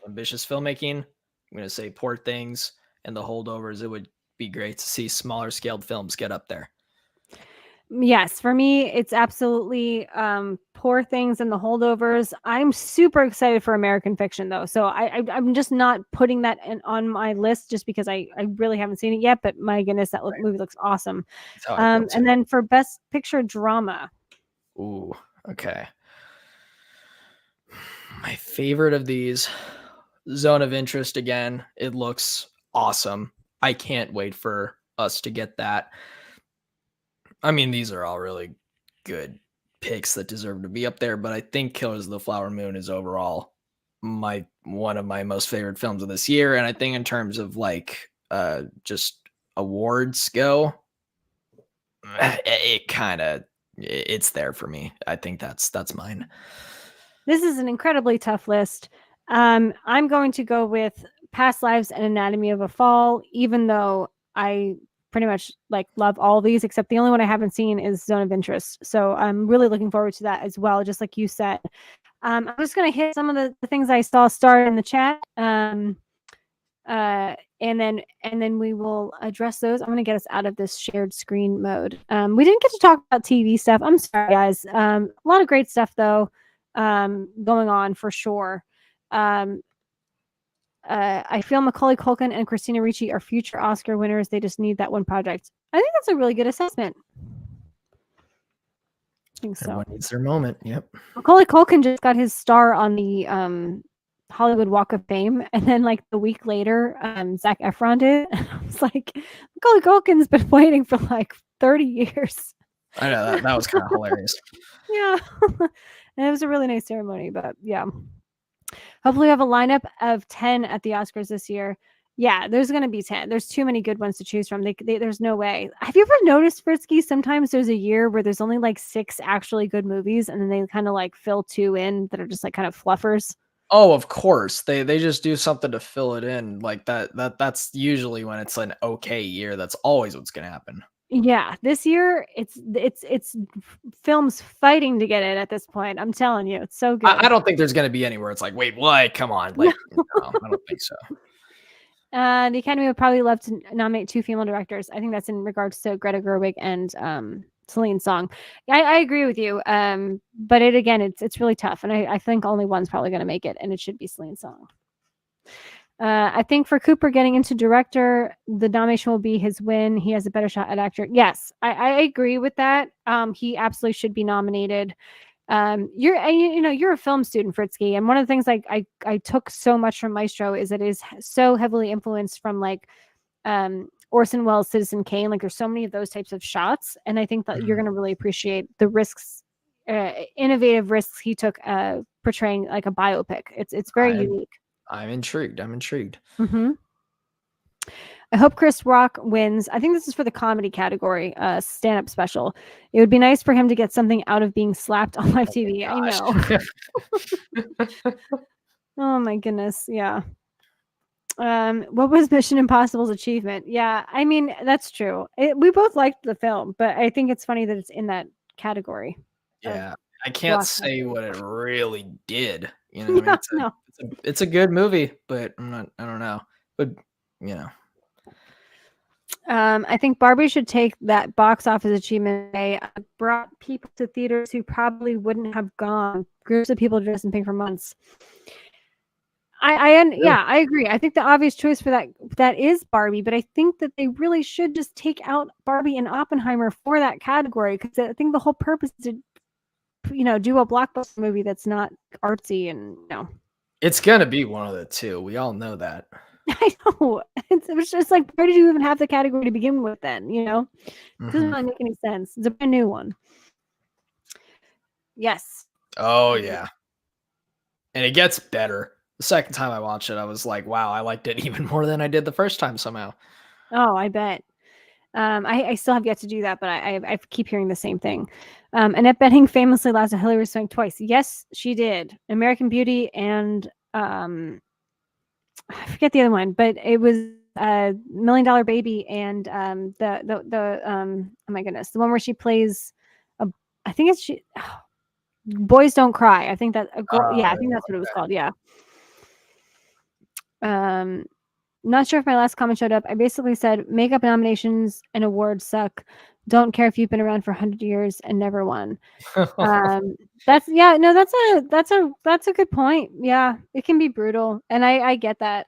ambitious filmmaking, I'm gonna say Poor Things and The Holdovers. It would be great to see smaller scaled films get up there. Yes, for me, it's absolutely Poor Things and The Holdovers. I'm super excited for American Fiction, though. So I'm just not putting that on my list just because I really haven't seen it yet. But my goodness, that movie looks awesome. That's how I feel too. And then for Best Picture Drama. Ooh, okay. My favorite of these, Zone of Interest again. It looks awesome. I can't wait for us to get that. I mean, these are all really good picks that deserve to be up there, but I think Killers of the Flower Moon is overall one of my most favorite films of this year. And I think in terms of just awards go, it's there for me. I think that's mine. This is an incredibly tough list. I'm going to go with Past Lives and Anatomy of a Fall, even though I pretty much love all these, except the only one I haven't seen is Zone of Interest. So I'm really looking forward to that as well, just like you said. I'm just going to hit some of the things I saw start in the chat. And then we will address those. I'm going to get us out of this shared screen mode. We didn't get to talk about TV stuff. I'm sorry, guys. A lot of great stuff though, going on for sure. I feel Macaulay Culkin and Christina Ricci are future Oscar winners. They just need that one project. I think that's a really good assessment. I think so. Everyone needs their moment. Yep. Macaulay Culkin just got his star on the Hollywood Walk of Fame, and then like the week later, Zac Efron did. I was like, Macaulay Culkin's been waiting for like 30 years. I know that was kind of hilarious. Yeah, and it was a really nice ceremony. But yeah, hopefully we have a lineup of 10 at the Oscars this year. Yeah, there's going to be 10. There's too many good ones to choose from. There's no way. Have you ever noticed, Fritzky, sometimes there's a year where there's only like 6 actually good movies, and then they kind of like fill 2 in that are just like kind of fluffers? Oh, of course. They just do something to fill it in like that. That's usually when it's an okay year. That's always what's going to happen. Yeah, this year it's films fighting to get in at this point. I'm telling you, it's so good. I don't think there's going to be anywhere it's like, wait, what? Come on. Like, no, I don't think so. The Academy would probably love to nominate 2 female directors. I think that's in regards to Greta Gerwig and Celine Song. I agree with you. But it's really tough, and I think only one's probably going to make it, and it should be Celine Song. I think for Cooper getting into director, the nomination will be his win. He has a better shot at actor. Yes, I agree with that. He absolutely should be nominated. You're a film student, Fritzky, and one of the things like I took so much from Maestro is that it is so heavily influenced from like Orson Welles' Citizen Kane. Like there's so many of those types of shots, and I think that you're going to really appreciate the risks, innovative risks he took portraying like a biopic. It's very unique. I'm intrigued. Mm-hmm. I hope Chris Rock wins. I think this is for the comedy category, stand-up special. It would be nice for him to get something out of being slapped on live TV. I know. Oh my goodness. Yeah. What was Mission Impossible's achievement? Yeah, I mean, that's true. We both liked the film, but I think it's funny that it's in that category. Yeah. I can't say what it really did. You know what I mean? It's a good movie, but I don't know. But you know. I think Barbie should take that box office achievement. I brought people to theaters who probably wouldn't have gone. Groups of people dressed in pink for months. I agree. I think the obvious choice for that is Barbie, but I think that they really should just take out Barbie and Oppenheimer for that category, because I think the whole purpose is to, do a blockbuster movie that's not artsy and It's gonna be one of the two. We all know that. I know. It was just like, where did you even have the category to begin with then? It doesn't really make any sense. It's a brand new one. Yes. Oh, yeah. And it gets better. The second time I watched it, I was like, wow, I liked it even more than I did the first time somehow. Oh, I bet. I still have yet to do that, but I keep hearing the same thing. Annette Bening famously lost to Hilary Swank twice. Yes, she did. American Beauty and I forget the other one, but it was $1 Million Baby and oh my goodness, the one where she plays I think it's Boys Don't Cry. I think that I think that's what it was called. Yeah. Not sure if my last comment showed up. I basically said makeup nominations and awards suck. Don't care if you've been around for 100 years and never won. That's a good point. Yeah, it can be brutal, and I get that.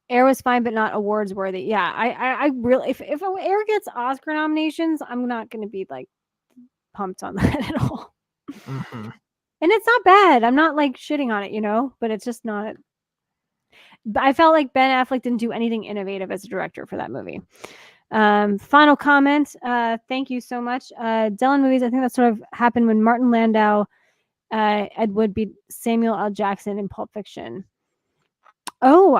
Air was fine, but not awards worthy. Yeah, I really, if Air gets Oscar nominations, I'm not going to be like pumped on that at all. Mm-hmm. And it's not bad. I'm not like shitting on it, but it's just not. I felt like Ben Affleck didn't do anything innovative as a director for that movie. Final comment. Thank you so much. Dylan movies. I think that sort of happened when Martin Landau, Ed Wood beat Samuel L. Jackson in Pulp Fiction. Oh,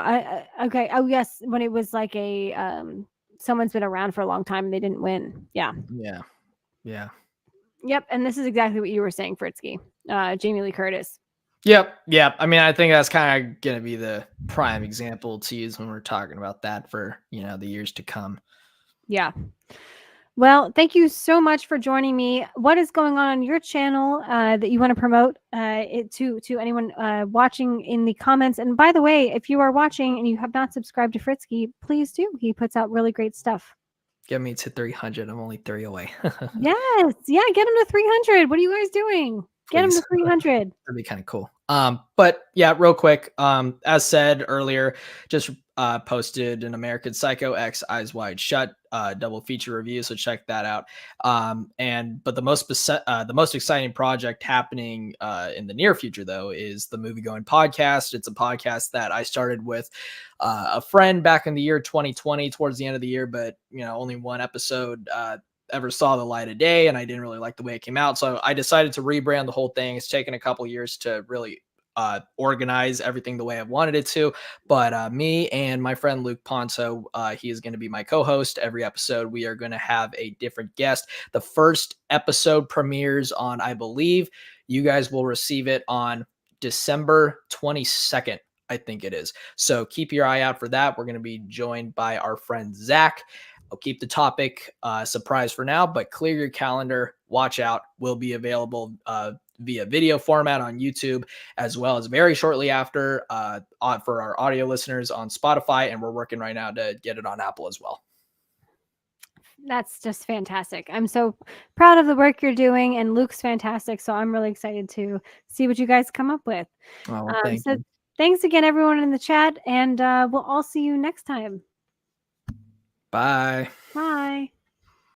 okay. Oh, yes. When it was like a someone's been around for a long time and they didn't win. Yeah. Yeah. Yep. And this is exactly what you were saying, Fritzky. Jamie Lee Curtis. Yep. I mean, I think that's kind of going to be the prime example to use when we're talking about that for, the years to come. Yeah. Well, thank you so much for joining me. What is going on your channel that you want to promote to anyone watching in the comments? And by the way, if you are watching and you have not subscribed to Fritzky, please do. He puts out really great stuff. Get me to 300. I'm only 3 away. Yes. Yeah. Get him to 300. What are you guys doing? Get him to Please. 300. That'd be kind of cool. But yeah, real quick. As said earlier, just posted an American Psycho X Eyes Wide Shut double feature review, so check that out. But the most exciting project happening in the near future though is the Movie Going podcast. It's a podcast that I started with a friend back in the year 2020, towards the end of the year, but only one episode ever saw the light of day, and I didn't really like the way it came out. So I decided to rebrand the whole thing. It's taken a couple years to really organize everything the way I wanted it to. But me and my friend Luke Ponto, he is going to be my co-host. Every episode, we are going to have a different guest. The first episode premieres on, I believe, you guys will receive it on December 22nd. I think it is. So keep your eye out for that. We're going to be joined by our friend Zach. I'll keep the topic surprise for now, but clear your calendar. Watch out. Will be available via video format on YouTube, as well as very shortly after for our audio listeners on Spotify. And we're working right now to get it on Apple as well. That's just fantastic. I'm so proud of the work you're doing, and Luke's fantastic. So I'm really excited to see what you guys come up with. Oh, well, thank you. Thanks again, everyone in the chat, and we'll all see you next time. Bye. Bye.